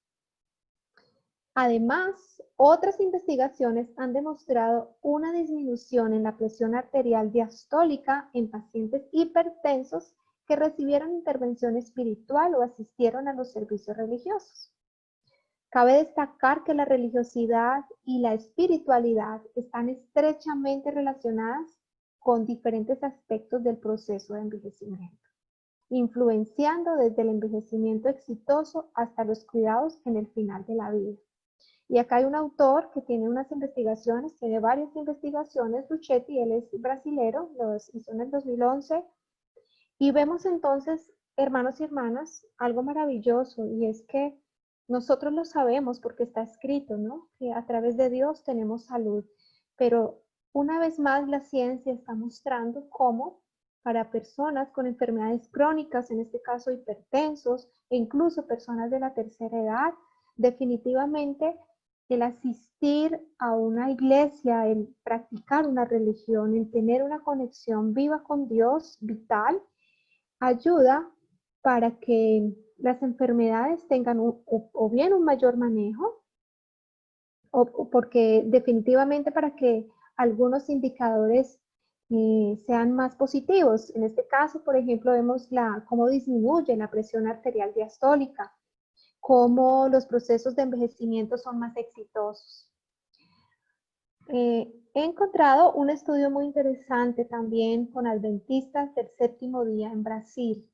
Además, otras investigaciones han demostrado una disminución en la presión arterial diastólica en pacientes hipertensos que recibieron intervención espiritual o asistieron a los servicios religiosos. Cabe destacar que la religiosidad y la espiritualidad están estrechamente relacionadas con diferentes aspectos del proceso de envejecimiento, influenciando desde el envejecimiento exitoso hasta los cuidados en el final de la vida. Y acá hay un autor que tiene unas investigaciones, tiene varias investigaciones, Luchetti, él es brasilero, los hizo en el 2011, y vemos entonces, hermanos y hermanas, algo maravilloso, y es que nosotros lo sabemos porque está escrito, ¿no? Que a través de Dios tenemos salud, pero una vez más la ciencia está mostrando cómo para personas con enfermedades crónicas, en este caso hipertensos, e incluso personas de la tercera edad, definitivamente el asistir a una iglesia, el practicar una religión, el tener una conexión viva con Dios, vital, ayuda para que las enfermedades tengan o bien un mayor manejo, o porque definitivamente para que algunos indicadores sean más positivos. En este caso, por ejemplo, vemos cómo disminuye la presión arterial diastólica, cómo los procesos de envejecimiento son más exitosos. He encontrado un estudio muy interesante también con adventistas del séptimo día en Brasil.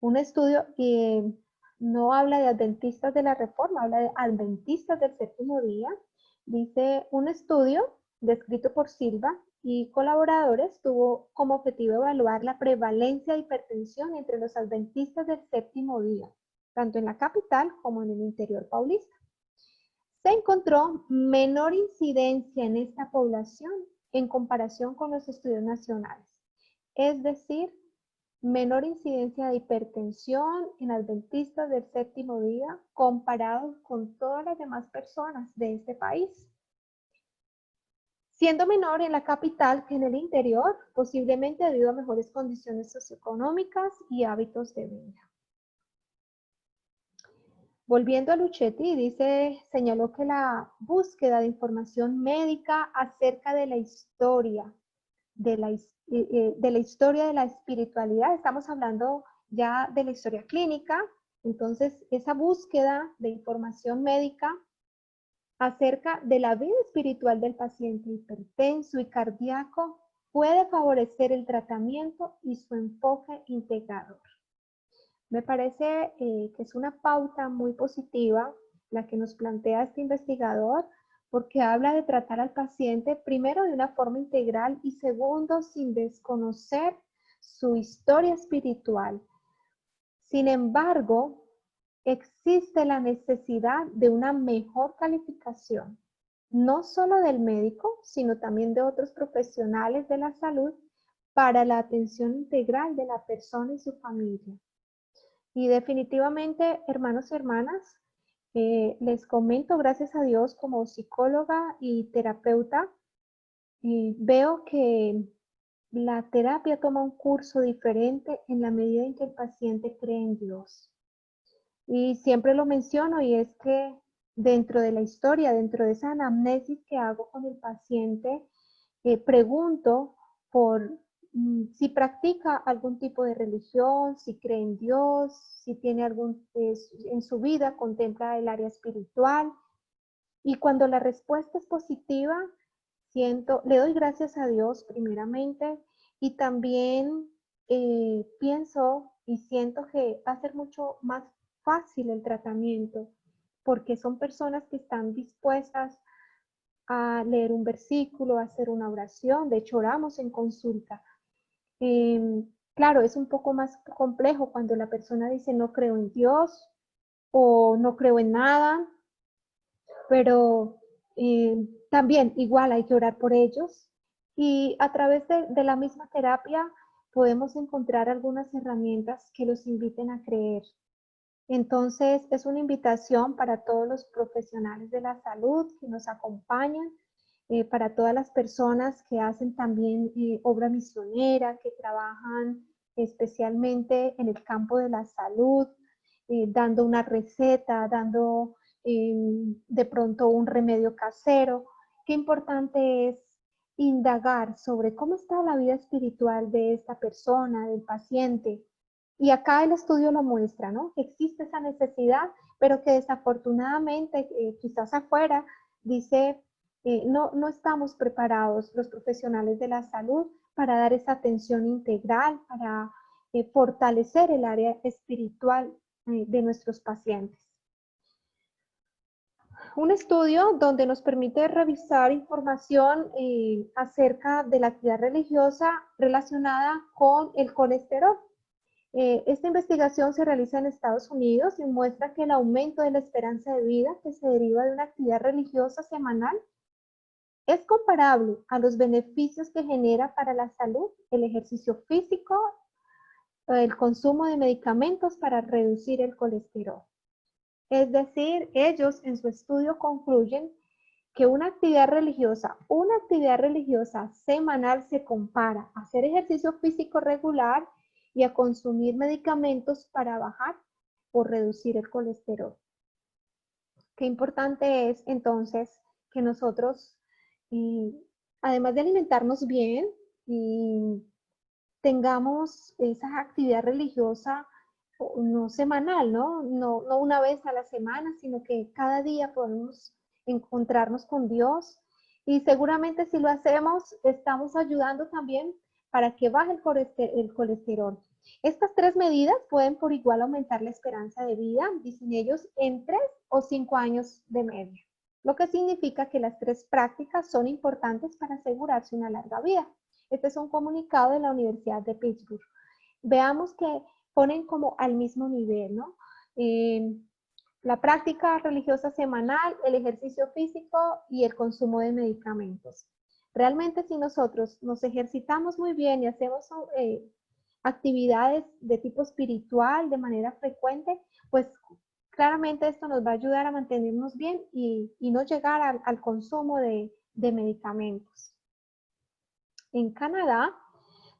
Un estudio que no habla de adventistas de la reforma, habla de adventistas del séptimo día. Dice, un estudio descrito por Silva y colaboradores tuvo como objetivo evaluar la prevalencia de hipertensión entre los adventistas del séptimo día, tanto en la capital como en el interior paulista. Se encontró menor incidencia en esta población en comparación con los estudios nacionales. Es decir, menor incidencia de hipertensión en adventistas del séptimo día comparados con todas las demás personas de este país, siendo menor en la capital que en el interior, posiblemente debido a mejores condiciones socioeconómicas y hábitos de vida. Volviendo a Luchetti, señaló que la búsqueda de información médica acerca de la historia de la historia de la espiritualidad, estamos hablando ya de la historia clínica, entonces esa búsqueda de información médica acerca de la vida espiritual del paciente hipertenso y cardíaco puede favorecer el tratamiento y su enfoque integrador. Me parece que es una pauta muy positiva la que nos plantea este investigador, porque habla de tratar al paciente primero de una forma integral y segundo sin desconocer su historia espiritual. Sin embargo, existe la necesidad de una mejor calificación, no solo del médico, sino también de otros profesionales de la salud para la atención integral de la persona y su familia. Y definitivamente, hermanos y hermanas, les comento, gracias a Dios, como psicóloga y terapeuta, veo que la terapia toma un curso diferente en la medida en que el paciente cree en Dios. Y siempre lo menciono, y es que dentro de la historia, dentro de esa anamnesis que hago con el paciente, pregunto por si practica algún tipo de religión, si cree en Dios, si tiene en su vida contempla el área espiritual. Y cuando la respuesta es positiva, le doy gracias a Dios primeramente, y también pienso y siento que va a ser mucho más fácil el tratamiento, porque son personas que están dispuestas a leer un versículo, a hacer una oración. De hecho, oramos en consulta. Claro, es un poco más complejo cuando la persona dice no creo en Dios o no creo en nada, pero también igual hay que orar por ellos, y a través de la misma terapia podemos encontrar algunas herramientas que los inviten a creer. Entonces, es una invitación para todos los profesionales de la salud que nos acompañan, para todas las personas que hacen también obra misionera, que trabajan especialmente en el campo de la salud, dando una receta, dando de pronto un remedio casero. Qué importante es indagar sobre cómo está la vida espiritual de esta persona, del paciente. Y acá el estudio lo muestra, ¿no? Que existe esa necesidad, pero que desafortunadamente quizás afuera dice, no estamos preparados los profesionales de la salud para dar esa atención integral, para fortalecer el área espiritual de nuestros pacientes. Un estudio donde nos permite revisar información acerca de la actividad religiosa relacionada con el colesterol. Esta investigación se realiza en Estados Unidos y muestra que el aumento de la esperanza de vida que se deriva de una actividad religiosa semanal es comparable a los beneficios que genera para la salud el ejercicio físico, el consumo de medicamentos para reducir el colesterol. Es decir, ellos en su estudio concluyen que una actividad religiosa semanal se compara a hacer ejercicio físico regular y a consumir medicamentos para bajar o reducir el colesterol. Qué importante es entonces que nosotros, además de alimentarnos bien, tengamos esa actividad religiosa no semanal, ¿no? No una vez a la semana, sino que cada día podemos encontrarnos con Dios, y seguramente si lo hacemos estamos ayudando también para que baje el colesterol. Estas tres medidas pueden por igual aumentar la esperanza de vida, dicen ellos, en 3 o 5 años de media, lo que significa que las tres prácticas son importantes para asegurarse una larga vida. Este es un comunicado de la Universidad de Pittsburgh. Veamos que ponen como al mismo nivel, ¿no? La práctica religiosa semanal, el ejercicio físico y el consumo de medicamentos. Realmente si nosotros nos ejercitamos muy bien y hacemos actividades de tipo espiritual de manera frecuente, pues claramente esto nos va a ayudar a mantenernos bien y no llegar al consumo de medicamentos. En Canadá,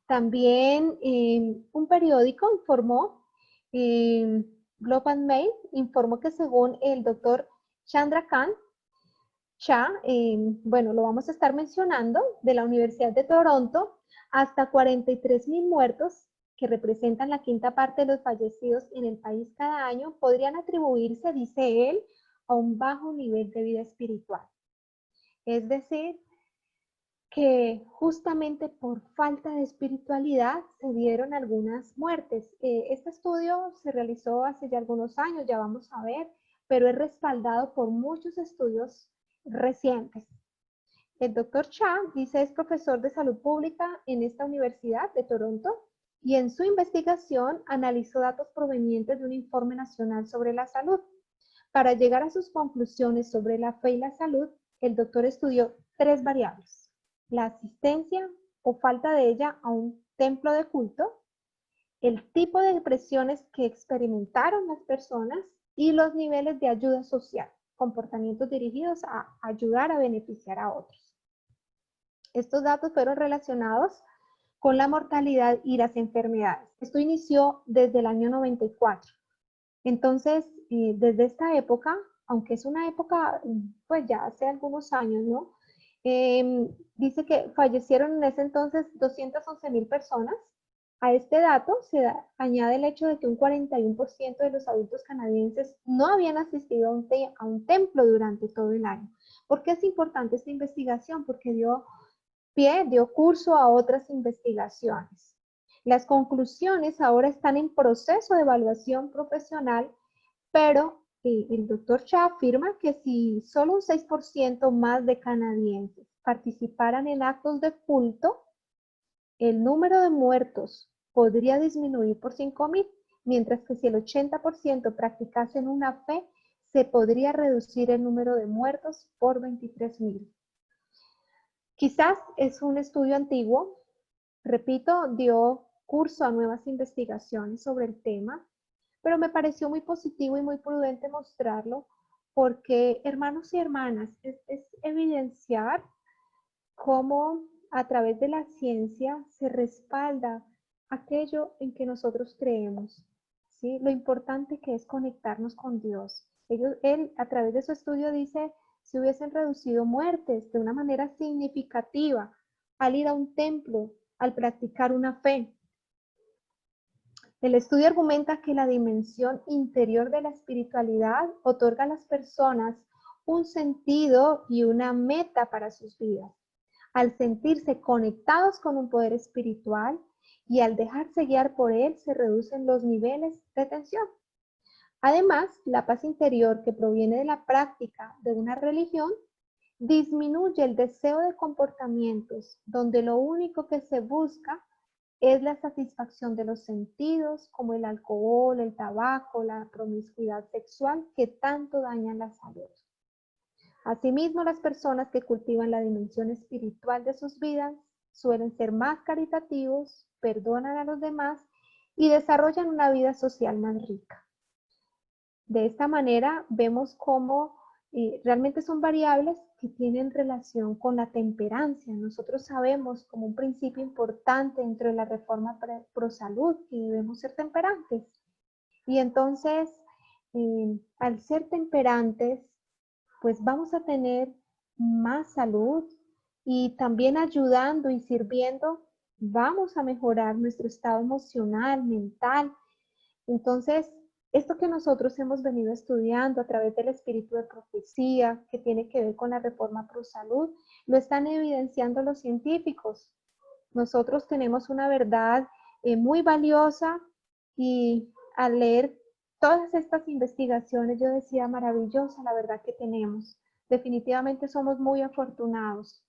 también un periódico informó, Globe and Mail, informó que según el doctor Chandrakant Shah, bueno, lo vamos a estar mencionando, de la Universidad de Toronto, hasta 43,000 muertos, que representan la quinta parte de los fallecidos en el país cada año, podrían atribuirse, dice él, a un bajo nivel de vida espiritual. Es decir, que justamente por falta de espiritualidad se dieron algunas muertes. Este estudio se realizó hace ya algunos años, ya vamos a ver, pero es respaldado por muchos estudios recientes. El doctor Shah, dice, es profesor de salud pública en esta Universidad de Toronto y en su investigación analizó datos provenientes de un informe nacional sobre la salud. Para llegar a sus conclusiones sobre la fe y la salud, el doctor estudió 3 variables: la asistencia o falta de ella a un templo de culto, el tipo de depresiones que experimentaron las personas y los niveles de ayuda social, comportamientos dirigidos a ayudar a beneficiar a otros. Estos datos fueron relacionados con la mortalidad y las enfermedades. Esto inició desde el año 94. Entonces, desde esta época, aunque es una época, pues ya hace algunos años, ¿no? Dice que fallecieron en ese entonces 211,000 personas. A este dato se añade el hecho de que un 41% de los adultos canadienses no habían asistido a un templo durante todo el año. ¿Por qué es importante esta investigación? Porque dio curso a otras investigaciones. Las conclusiones ahora están en proceso de evaluación profesional, pero el doctor Shah afirma que si solo un 6% más de canadienses participaran en actos de culto, el número de muertos podría disminuir por 5,000, mientras que si el 80% practicasen una fe, se podría reducir el número de muertos por 23,000. Quizás es un estudio antiguo, repito, dio curso a nuevas investigaciones sobre el tema, pero me pareció muy positivo y muy prudente mostrarlo porque, hermanos y hermanas, es evidenciar cómo a través de la ciencia se respalda aquello en que nosotros creemos, ¿sí? Lo importante que es conectarnos con Dios. Él, a través de su estudio, dice, si hubiesen reducido muertes de una manera significativa al ir a un templo, al practicar una fe. El estudio argumenta que la dimensión interior de la espiritualidad otorga a las personas un sentido y una meta para sus vidas. Al sentirse conectados con un poder espiritual y al dejarse guiar por él, se reducen los niveles de tensión. Además, la paz interior que proviene de la práctica de una religión disminuye el deseo de comportamientos donde lo único que se busca es la satisfacción de los sentidos, como el alcohol, el tabaco, la promiscuidad sexual, que tanto dañan la salud. Asimismo, las personas que cultivan la dimensión espiritual de sus vidas suelen ser más caritativos, perdonan a los demás y desarrollan una vida social más rica. De esta manera vemos cómo realmente son variables que tienen relación con la temperancia. Nosotros sabemos como un principio importante dentro de la reforma pro salud que debemos ser temperantes. Y entonces, al ser temperantes, pues vamos a tener más salud y también ayudando y sirviendo, vamos a mejorar nuestro estado emocional, mental. Entonces, esto que nosotros hemos venido estudiando a través del espíritu de profecía, que tiene que ver con la reforma pro salud, lo están evidenciando los científicos. Nosotros tenemos una verdad muy valiosa y al leer todas estas investigaciones yo decía, maravillosa la verdad que tenemos. Definitivamente somos muy afortunados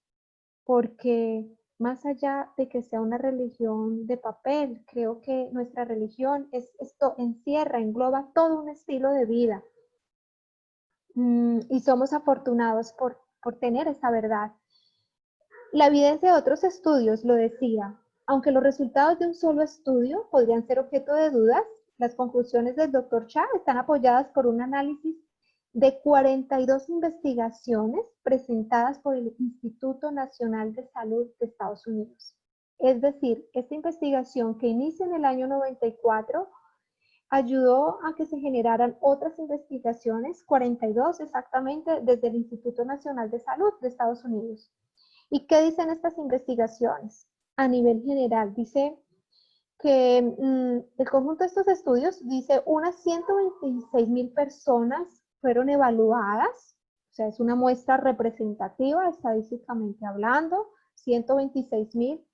porque más allá de que sea una religión de papel, creo que nuestra religión esto encierra, engloba todo un estilo de vida. Y somos afortunados por tener esa verdad. La evidencia de otros estudios lo decía. Aunque los resultados de un solo estudio podrían ser objeto de dudas, las conclusiones del Dr. Cha están apoyadas por un análisis de 42 investigaciones presentadas por el Instituto Nacional de Salud de Estados Unidos. Es decir, esta investigación que inicia en el año 94 ayudó a que se generaran otras investigaciones, 42 exactamente, desde el Instituto Nacional de Salud de Estados Unidos. ¿Y qué dicen estas investigaciones? A nivel general, dice que el conjunto de estos estudios dice unas 126,000 personas fueron evaluadas, o sea, es una muestra representativa estadísticamente hablando, 126,000,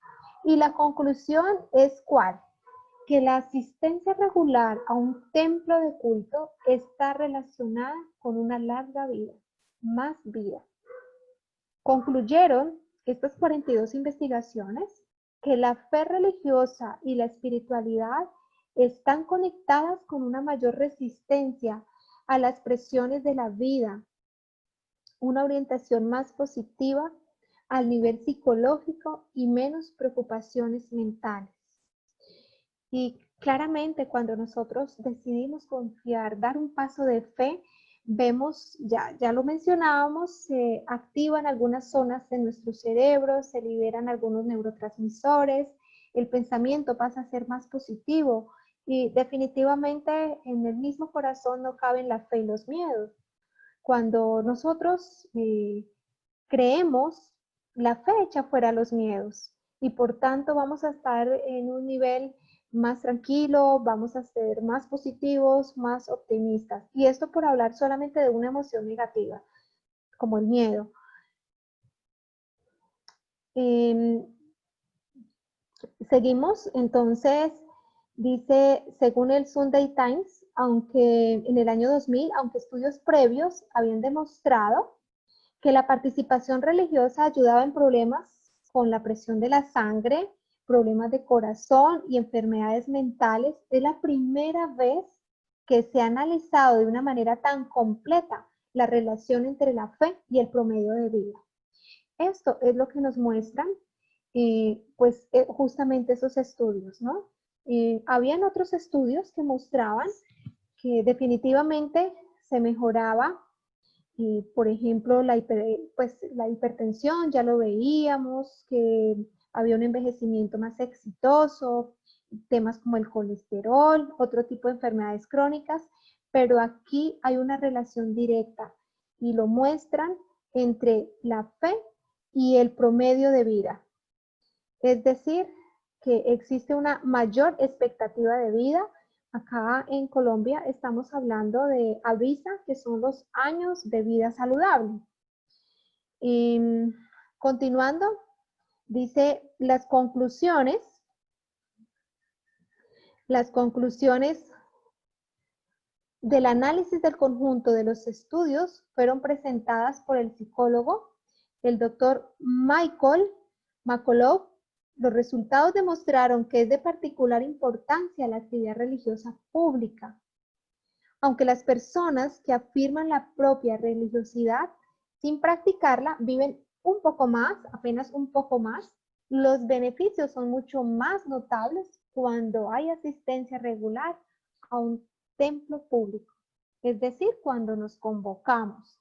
y la conclusión es ¿cuál? Que la asistencia regular a un templo de culto está relacionada con una larga vida, más vida. Concluyeron estas 42 investigaciones que la fe religiosa y la espiritualidad están conectadas con una mayor resistencia a las presiones de la vida, una orientación más positiva al nivel psicológico y menos preocupaciones mentales. Y claramente cuando nosotros decidimos confiar, dar un paso de fe, vemos, ya lo mencionábamos, se activan algunas zonas de nuestro cerebro, se liberan algunos neurotransmisores, el pensamiento pasa a ser más positivo y definitivamente en el mismo corazón no caben la fe y los miedos. Cuando nosotros creemos, la fe echa fuera los miedos y por tanto vamos a estar en un nivel más tranquilo, vamos a ser más positivos, más optimistas. Y esto por hablar solamente de una emoción negativa, como el miedo. Seguimos, entonces, dice, según el Sunday Times, aunque en el año 2000, aunque estudios previos habían demostrado que la participación religiosa ayudaba en problemas con la presión de la sangre, problemas de corazón y enfermedades mentales, es la primera vez que se ha analizado de una manera tan completa la relación entre la fe y el promedio de vida. Esto es lo que nos muestran justamente esos estudios, ¿no? Habían otros estudios que mostraban que definitivamente se mejoraba por ejemplo, la hipertensión, ya lo veíamos, que había un envejecimiento más exitoso, temas como el colesterol, otro tipo de enfermedades crónicas, pero aquí hay una relación directa y lo muestran entre la fe y el promedio de vida. Es decir, que existe una mayor expectativa de vida. Acá en Colombia estamos hablando de AVISA, que son los años de vida saludable. Continuando, dice las conclusiones del análisis del conjunto de los estudios fueron presentadas por el psicólogo, el doctor Michael McCullough. Los resultados demostraron que es de particular importancia la actividad religiosa pública. Aunque las personas que afirman la propia religiosidad sin practicarla viven un poco más, apenas un poco más, los beneficios son mucho más notables cuando hay asistencia regular a un templo público, es decir, cuando nos convocamos.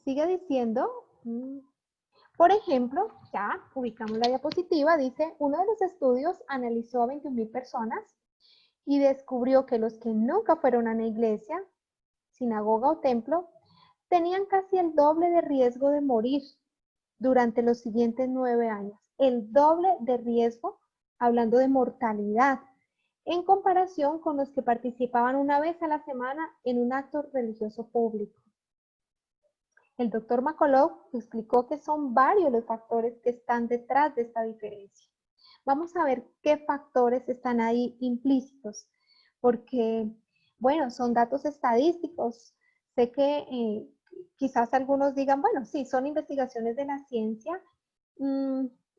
Sigue diciendo, por ejemplo, ya ubicamos la diapositiva, dice, uno de los estudios analizó a 21,000 personas y descubrió que los que nunca fueron a una iglesia, sinagoga o templo, tenían casi el doble de riesgo de morir durante los siguientes 9 años. El doble de riesgo, hablando de mortalidad, en comparación con los que participaban una vez a la semana en un acto religioso público. El doctor McCullough explicó que son varios los factores que están detrás de esta diferencia. Vamos a ver qué factores están ahí implícitos, porque, bueno, son datos estadísticos. Sé que quizás algunos digan, bueno, sí, son investigaciones de la ciencia,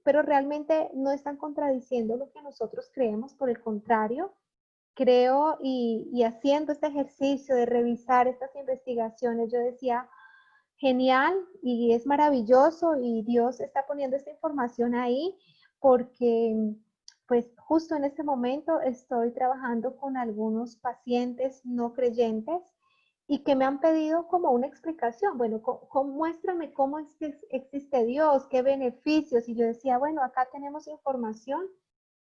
pero realmente no están contradiciendo lo que nosotros creemos, por el contrario, creo y haciendo este ejercicio de revisar estas investigaciones, yo decía, genial y es maravilloso y Dios está poniendo esta información ahí porque pues justo en este momento estoy trabajando con algunos pacientes no creyentes y que me han pedido como una explicación, bueno, muéstrame cómo es que existe Dios, qué beneficios, y yo decía, bueno, acá tenemos información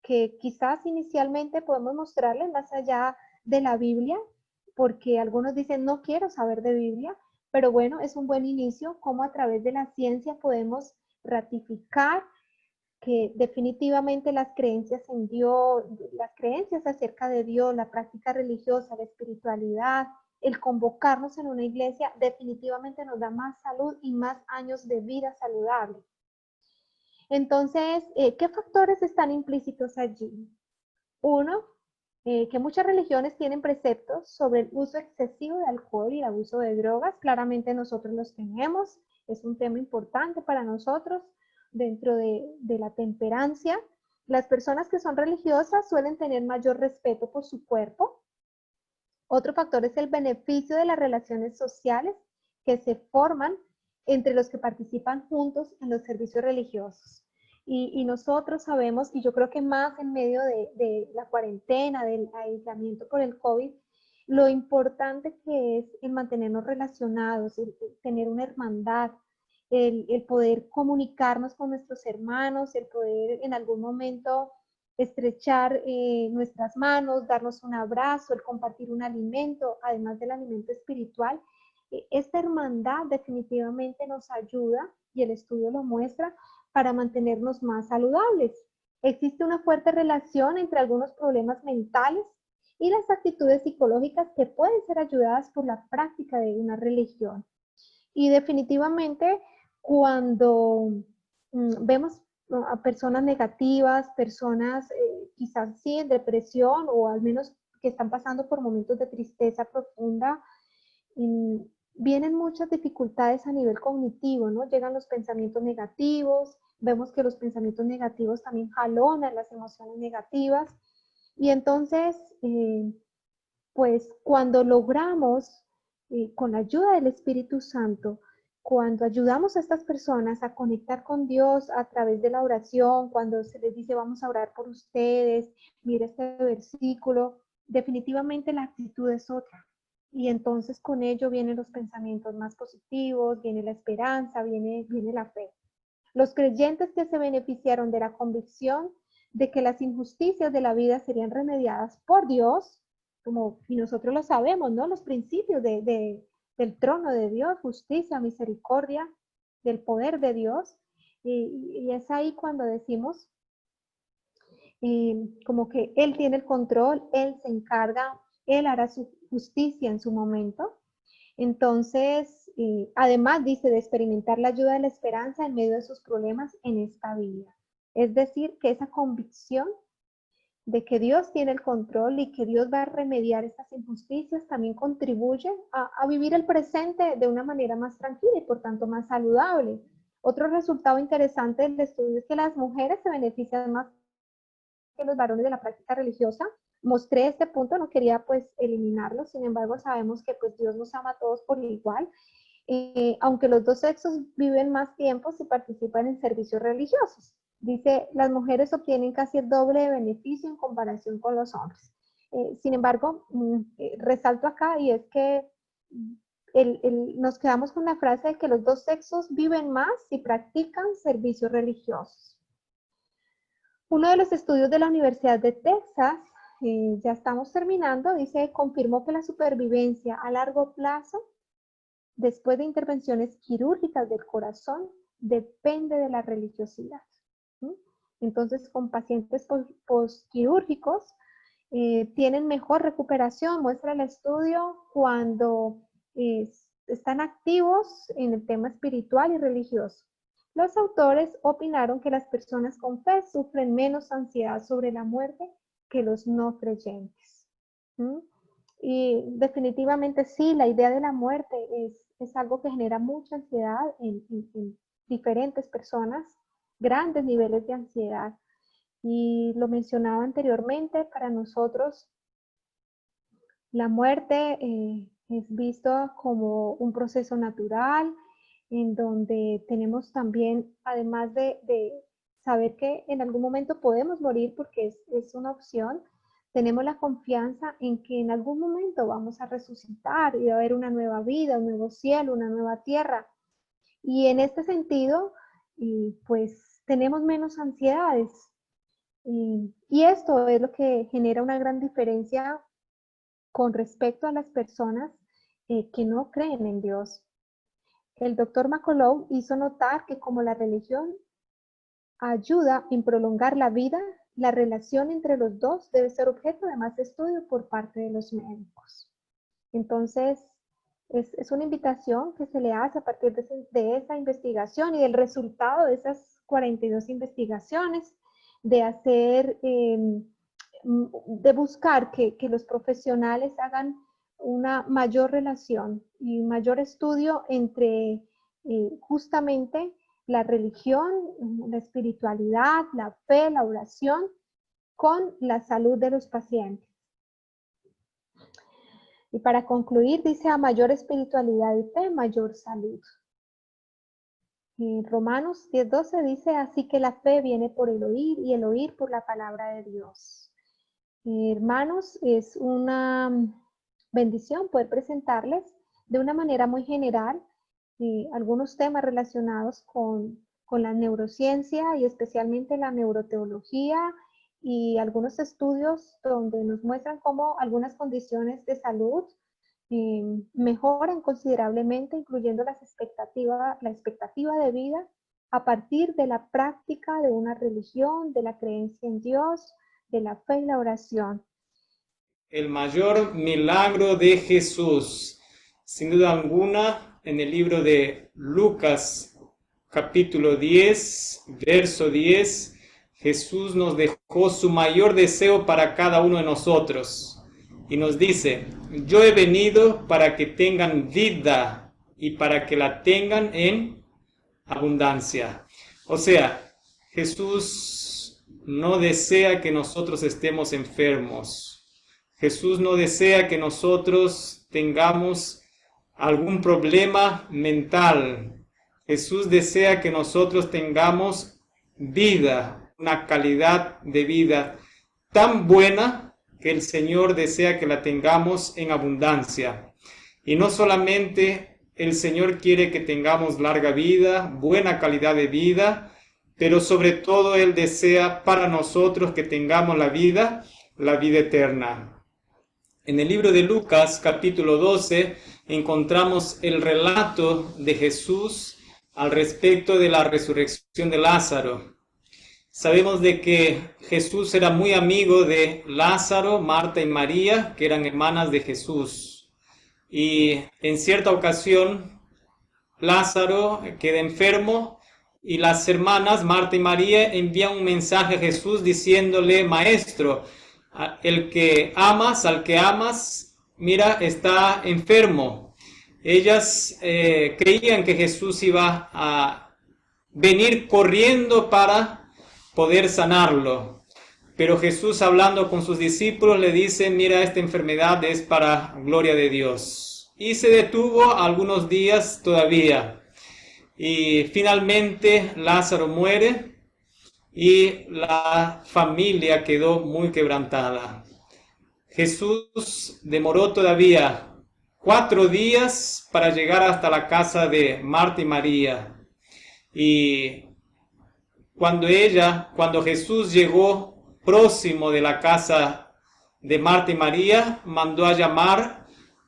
que quizás inicialmente podemos mostrarles más allá de la Biblia, porque algunos dicen, no quiero saber de Biblia, pero bueno, es un buen inicio, cómo a través de la ciencia podemos ratificar que definitivamente las creencias en Dios, las creencias acerca de Dios, la práctica religiosa, la espiritualidad, el convocarnos en una iglesia, definitivamente nos da más salud y más años de vida saludable. Entonces, ¿qué factores están implícitos allí? Uno, que muchas religiones tienen preceptos sobre el uso excesivo de alcohol y el abuso de drogas. Claramente nosotros los tenemos. Es un tema importante para nosotros dentro de la temperancia. Las personas que son religiosas suelen tener mayor respeto por su cuerpo. Otro factor es el beneficio de las relaciones sociales que se forman entre los que participan juntos en los servicios religiosos. Y nosotros sabemos, y yo creo que más en medio de la cuarentena, del aislamiento por el COVID, lo importante que es el mantenernos relacionados, el tener una hermandad, el poder comunicarnos con nuestros hermanos, el poder en algún momento estrechar nuestras manos, darnos un abrazo, el compartir un alimento, además del alimento espiritual. Esta hermandad definitivamente nos ayuda, y el estudio lo muestra, para mantenernos más saludables. Existe una fuerte relación entre algunos problemas mentales y las actitudes psicológicas que pueden ser ayudadas por la práctica de una religión. Y definitivamente cuando vemos a personas negativas, personas quizás sí en depresión o al menos que están pasando por momentos de tristeza profunda, vienen muchas dificultades a nivel cognitivo, ¿no? Llegan los pensamientos negativos, vemos que los pensamientos negativos también jalonan las emociones negativas y entonces, pues cuando logramos, con la ayuda del Espíritu Santo, cuando ayudamos a estas personas a conectar con Dios a través de la oración, cuando se les dice vamos a orar por ustedes, mira este versículo, definitivamente la actitud es otra. Y entonces con ello vienen los pensamientos más positivos, viene la esperanza, viene la fe. Los creyentes que se beneficiaron de la convicción de que las injusticias de la vida serían remediadas por Dios, como, y nosotros lo sabemos, ¿no? Los principios del trono de Dios, justicia, misericordia, del poder de Dios. Y es ahí cuando decimos, como que Él tiene el control, Él se encarga, Él hará su justicia en su momento. Entonces, además dice de experimentar la ayuda de la esperanza en medio de sus problemas en esta vida. Es decir, que esa convicción de que Dios tiene el control y que Dios va a remediar estas injusticias también contribuye a vivir el presente de una manera más tranquila y por tanto más saludable. Otro resultado interesante del estudio es que las mujeres se benefician más que los varones de la práctica religiosa. Mostré este punto, no quería pues eliminarlo, sin embargo sabemos que pues Dios nos ama a todos por igual, aunque los dos sexos viven más tiempo si participan en servicios religiosos. Dice, las mujeres obtienen casi el doble de beneficio en comparación con los hombres. Sin embargo, resalto acá y es que nos quedamos con la frase de que los dos sexos viven más si practican servicios religiosos. Uno de los estudios de la Universidad de Texas, ya estamos terminando, dice, confirmó que la supervivencia a largo plazo, después de intervenciones quirúrgicas del corazón, depende de la religiosidad. Entonces, con pacientes postquirúrgicos, tienen mejor recuperación, muestra el estudio, cuando están activos en el tema espiritual y religioso. Los autores opinaron que las personas con fe sufren menos ansiedad sobre la muerte que los no creyentes. Y definitivamente sí, la idea de la muerte es algo que genera mucha ansiedad en diferentes personas, grandes niveles de ansiedad. Y lo mencionaba anteriormente, para nosotros La muerte es visto como un proceso natural en donde tenemos también, además de saber que en algún momento podemos morir porque es una opción, tenemos la confianza en que en algún momento vamos a resucitar y va a haber una nueva vida, un nuevo cielo, una nueva tierra. Y en este sentido, pues tenemos menos ansiedades. Y esto es lo que genera una gran diferencia con respecto a las personas que no creen en Dios. El doctor McCullough hizo notar que como la religión ayuda en prolongar la vida, la relación entre los dos debe ser objeto de más estudio por parte de los médicos. Entonces, es una invitación que se le hace a partir de esa investigación y del resultado de esas 42 investigaciones, de hacer, de buscar que los profesionales hagan una mayor relación y mayor estudio entre justamente la religión, la espiritualidad, la fe, la oración, con la salud de los pacientes. Y para concluir, dice, a mayor espiritualidad y fe, mayor salud. En Romanos 10:12 dice, así que la fe viene por el oír y el oír por la palabra de Dios. Hermanos, es una bendición poder presentarles de una manera muy general algunos temas relacionados con la neurociencia y especialmente la neuroteología y algunos estudios donde nos muestran cómo algunas condiciones de salud mejoran considerablemente, incluyendo la expectativa de vida a partir de la práctica de una religión, de la creencia en Dios, de la fe y la oración. El mayor milagro de Jesús, sin duda alguna, en el libro de Lucas, capítulo 10, verso 10, Jesús nos dejó su mayor deseo para cada uno de nosotros. Y nos dice, yo he venido para que tengan vida y para que la tengan en abundancia. O sea, Jesús no desea que nosotros estemos enfermos. Jesús no desea que nosotros tengamos algún problema mental. Jesús desea que nosotros tengamos vida, una calidad de vida tan buena que el Señor desea que la tengamos en abundancia. Y no solamente el Señor quiere que tengamos larga vida, buena calidad de vida, pero sobre todo Él desea para nosotros que tengamos la vida eterna. En el libro de Lucas, capítulo 12, encontramos el relato de Jesús al respecto de la resurrección de Lázaro. Sabemos de que Jesús era muy amigo de Lázaro, Marta y María, que eran hermanas de Jesús. Y en cierta ocasión, Lázaro queda enfermo y las hermanas, Marta y María, envían un mensaje a Jesús diciéndole, Maestro, al que amas, mira, está enfermo. Ellas creían que Jesús iba a venir corriendo para poder sanarlo. Pero Jesús, hablando con sus discípulos, le dice, mira, esta enfermedad es para gloria de Dios. Y se detuvo algunos días todavía. Y finalmente Lázaro muere. Y la familia quedó muy quebrantada. Jesús demoró todavía 4 días para llegar hasta la casa de Marta y María. Y cuando Jesús llegó próximo de la casa de Marta y María, mandó a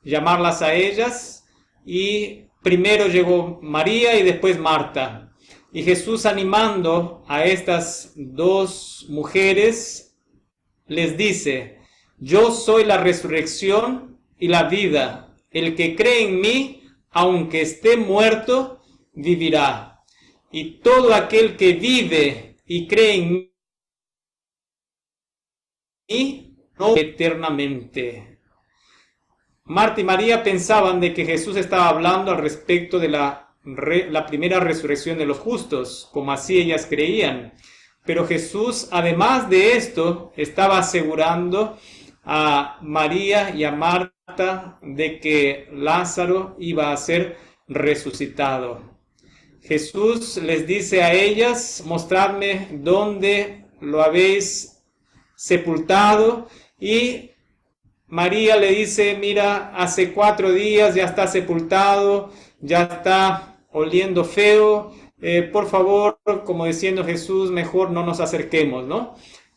llamarlas a ellas. Y primero llegó María y después Marta. Y Jesús, animando a estas dos mujeres, les dice, yo soy la resurrección y la vida. El que cree en mí, aunque esté muerto, vivirá. Y todo aquel que vive y cree en mí, no eternamente. Marta y María pensaban de que Jesús estaba hablando al respecto de la primera resurrección de los justos, como así ellas creían. Pero Jesús, además de esto, estaba asegurando a María y a Marta de que Lázaro iba a ser resucitado. Jesús les dice a ellas: mostradme dónde lo habéis sepultado. Y María le dice: mira, hace 4 días ya está sepultado, ya está oliendo feo. Por favor, como diciendo Jesús, mejor no nos acerquemos, ¿no?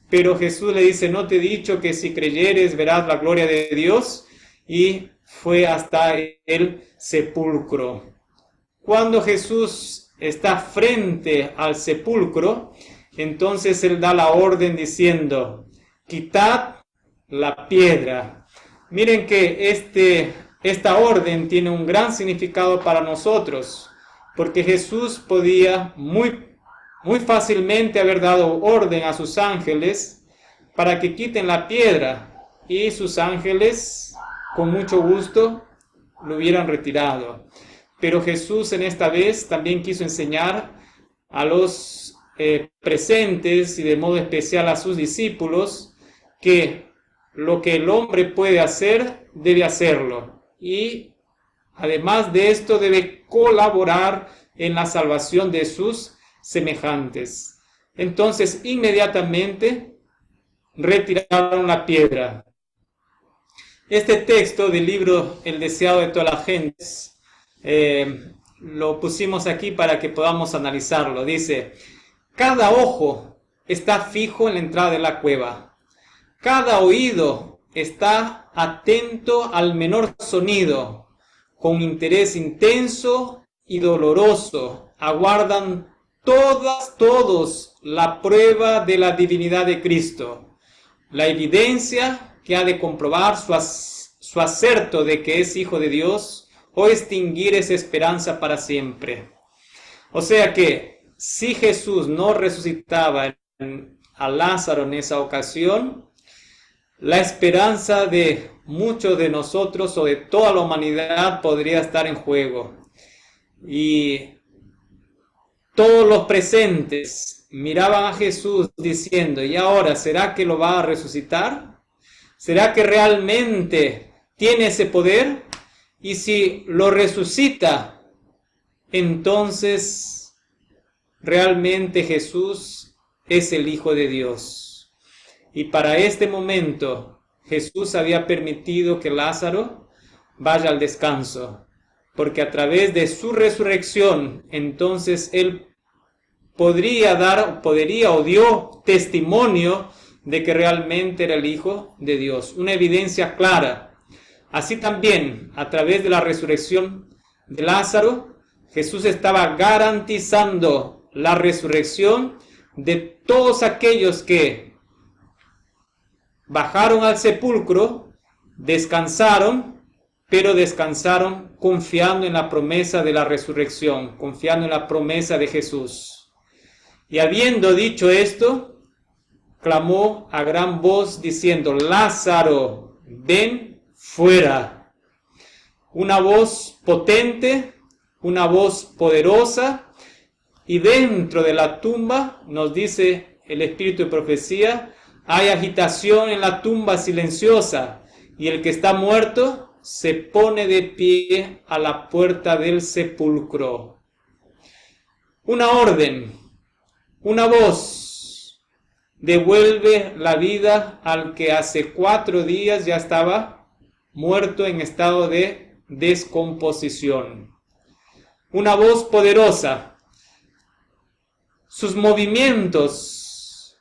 Pero Jesús le dice: ¿no te he dicho que si creyeres verás la gloria de Dios? Y fue hasta el sepulcro. Cuando Jesús está frente al sepulcro, entonces Él da la orden diciendo: quitad la piedra. Miren que esta orden tiene un gran significado para nosotros, porque Jesús podía muy fácilmente haber dado orden a sus ángeles para que quiten la piedra, y sus ángeles con mucho gusto lo hubieran retirado. Pero Jesús en esta vez también quiso enseñar a los presentes, y de modo especial a sus discípulos, que lo que el hombre puede hacer, debe hacerlo. Y además de esto, debe colaborar en la salvación de sus semejantes. Entonces, inmediatamente retiraron la piedra. Este texto del libro El deseado de todas las gentes, lo pusimos aquí para que podamos analizarlo. Dice: cada ojo está fijo en la entrada de la cueva. Cada oído está atento al menor sonido. Con interés intenso y doloroso aguardan todos la prueba de la divinidad de Cristo, la evidencia que ha de comprobar su acerto de que es Hijo de Dios, o extinguir esa esperanza para siempre. O sea que si Jesús no resucitaba a Lázaro en esa ocasión, la esperanza de muchos de nosotros o de toda la humanidad podría estar en juego. Y todos los presentes miraban a Jesús diciendo: ¿y ahora será que lo va a resucitar? ¿Será que realmente tiene ese poder? Y si lo resucita, entonces realmente Jesús es el Hijo de Dios. Y para este momento Jesús había permitido que Lázaro vaya al descanso, porque a través de su resurrección, entonces Él podría o dio testimonio de que realmente era el Hijo de Dios. Una evidencia clara. Así también, a través de la resurrección de Lázaro, Jesús estaba garantizando la resurrección de todos aquellos que bajaron al sepulcro, descansaron, pero descansaron confiando en la promesa de la resurrección, confiando en la promesa de Jesús. Y habiendo dicho esto, clamó a gran voz diciendo: Lázaro, ven fuera. Una voz potente, una voz poderosa, y dentro de la tumba, nos dice el Espíritu de Profecía, hay agitación en la tumba silenciosa, y el que está muerto se pone de pie a la puerta del sepulcro. Una orden, una voz, devuelve la vida al que hace 4 días ya estaba muerto en estado de descomposición. Una voz poderosa. Sus movimientos,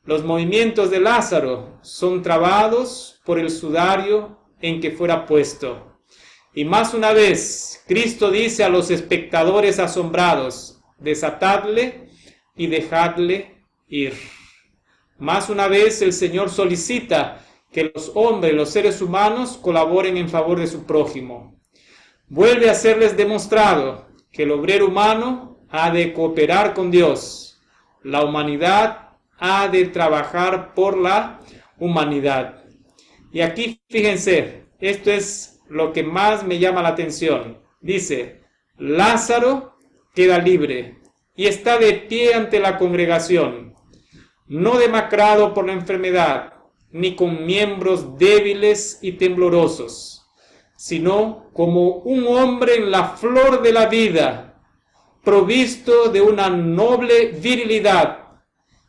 los movimientos de Lázaro, son trabados por el sudario en que fuera puesto. Y más una vez, Cristo dice a los espectadores asombrados: desatadle y dejadle ir. Más una vez el Señor solicita que los hombres, los seres humanos, colaboren en favor de su prójimo. Vuelve a serles demostrado que el obrero humano ha de cooperar con Dios. La humanidad ha de trabajar por la humanidad. Y aquí, fíjense, esto es lo que más me llama la atención. Dice: Lázaro queda libre y está de pie ante la congregación, no demacrado por la enfermedad, ni con miembros débiles y temblorosos, sino como un hombre en la flor de la vida, provisto de una noble virilidad.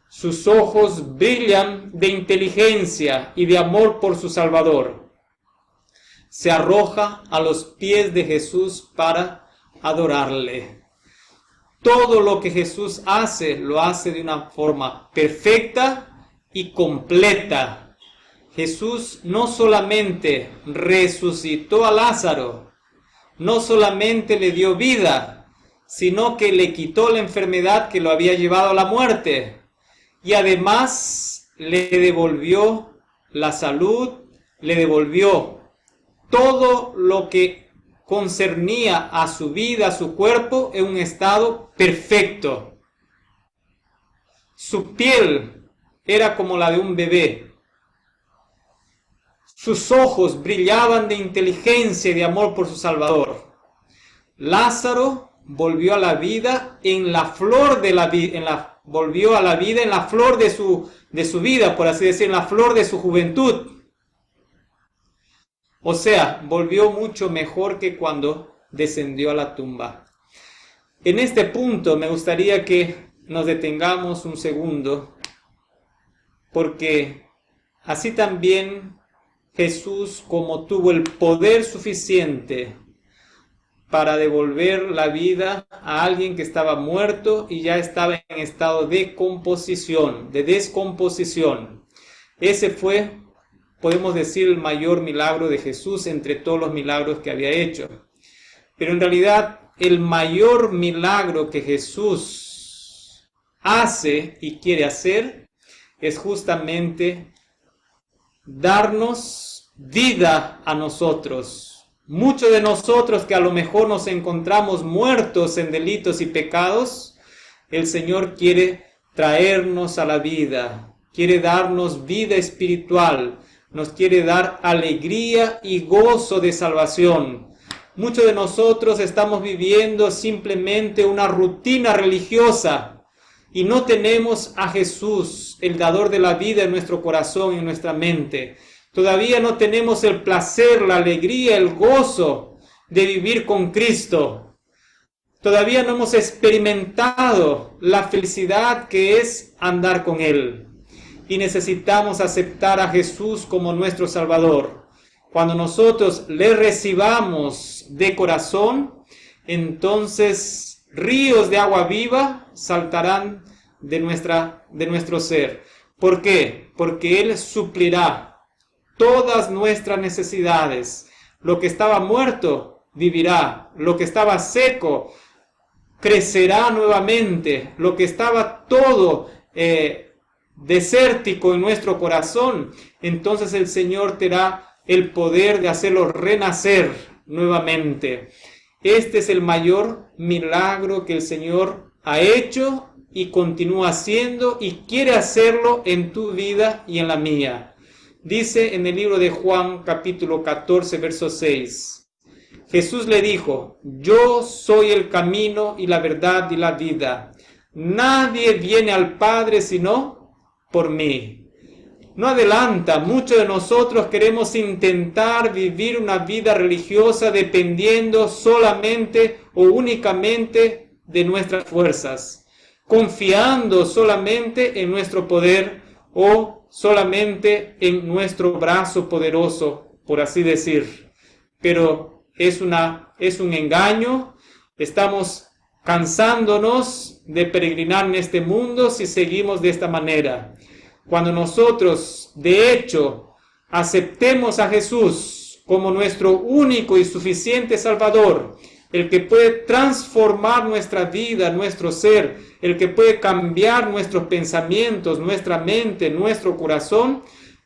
Sus ojos brillan de inteligencia y de amor por su Salvador. Se arroja a los pies de Jesús para adorarle. Todo lo que Jesús hace, lo hace de una forma perfecta y completa. Jesús no solamente resucitó a Lázaro, no solamente le dio vida, sino que le quitó la enfermedad que lo había llevado a la muerte. Y además le devolvió la salud, le devolvió todo lo que concernía a su vida, a su cuerpo, en un estado perfecto. Su piel era como la de un bebé. Sus ojos brillaban de inteligencia y de amor por su Salvador. Lázaro volvió a la vida en la flor de la vida, volvió a la vida en la flor de su vida, por así decir, en la flor de su juventud. O sea, volvió mucho mejor que cuando descendió a la tumba. En este punto me gustaría que nos detengamos un segundo, porque así también Jesús, como tuvo el poder suficiente para devolver la vida a alguien que estaba muerto y ya estaba en estado de descomposición. Ese fue, podemos decir, el mayor milagro de Jesús entre todos los milagros que había hecho. Pero en realidad, el mayor milagro que Jesús hace y quiere hacer es justamente darnos vida a nosotros. Muchos de nosotros que a lo mejor nos encontramos muertos en delitos y pecados, el Señor quiere traernos a la vida, quiere darnos vida espiritual, nos quiere dar alegría y gozo de salvación. Muchos de nosotros estamos viviendo simplemente una rutina religiosa y no tenemos a Jesús, el dador de la vida, en nuestro corazón y en nuestra mente. Todavía no tenemos el placer, la alegría, el gozo de vivir con Cristo. Todavía no hemos experimentado la felicidad que es andar con Él. Y necesitamos aceptar a Jesús como nuestro Salvador. Cuando nosotros le recibamos de corazón, entonces ríos de agua viva saltarán de nuestro ser. ¿Por qué? Porque Él suplirá todas nuestras necesidades. Lo que estaba muerto vivirá. Lo que estaba seco crecerá nuevamente. Lo que estaba todo desértico en nuestro corazón, entonces el Señor te da el poder de hacerlo renacer nuevamente. Este es el mayor milagro que el Señor ha hecho y continúa haciendo y quiere hacerlo en tu vida y en la mía. Dice en el libro de Juan capítulo 14 verso 6. Jesús le dijo: yo soy el camino y la verdad y la vida. Nadie viene al Padre sino por mí. No adelanta. Muchos de nosotros queremos intentar vivir una vida religiosa dependiendo solamente o únicamente de nuestras fuerzas, confiando solamente en nuestro poder o solamente en nuestro brazo poderoso, por así decir. Pero es un engaño. Estamos cansándonos de peregrinar en este mundo si seguimos de esta manera. Cuando nosotros, de hecho, aceptemos a Jesús como nuestro único y suficiente Salvador, el que puede transformar nuestra vida, nuestro ser, el que puede cambiar nuestros pensamientos, nuestra mente, nuestro corazón,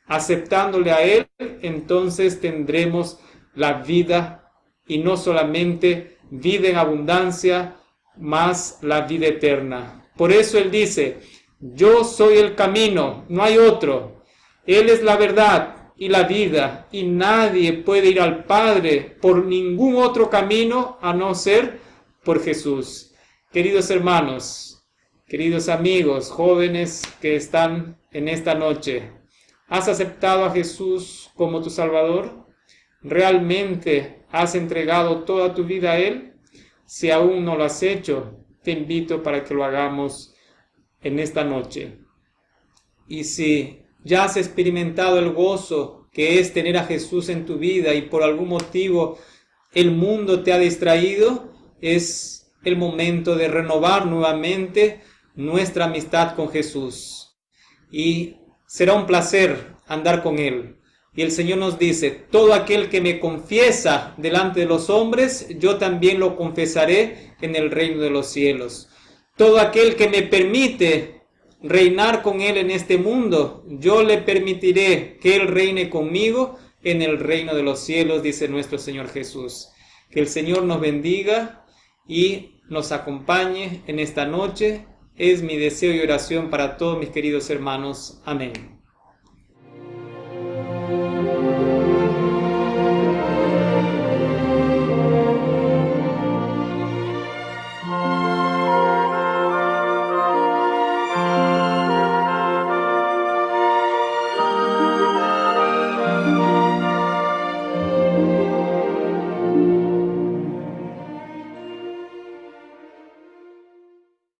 aceptándole a Él, entonces tendremos la vida, y no solamente vida en abundancia, más la vida eterna. Por eso Él dice: yo soy el camino, no hay otro. Él es la verdad y la vida, y nadie puede ir al Padre por ningún otro camino a no ser por Jesús. Queridos hermanos, queridos amigos, jóvenes que están en esta noche, ¿Has aceptado a Jesús como tu Salvador? ¿Realmente has entregado toda tu vida a Él? Si aún no lo has hecho, te invito para que lo hagamos en esta noche. Y si ya has experimentado el gozo que es tener a Jesús en tu vida y por algún motivo el mundo te ha distraído, es el momento de renovar nuevamente nuestra amistad con Jesús. Y será un placer andar con Él. Y el Señor nos dice, todo aquel que me confiesa delante de los hombres, yo también lo confesaré en el reino de los cielos. Todo aquel que me permite reinar con Él en este mundo, yo le permitiré que Él reine conmigo en el reino de los cielos, dice nuestro Señor Jesús. Que el Señor nos bendiga y nos acompañe en esta noche. Es mi deseo y oración para todos mis queridos hermanos. Amén.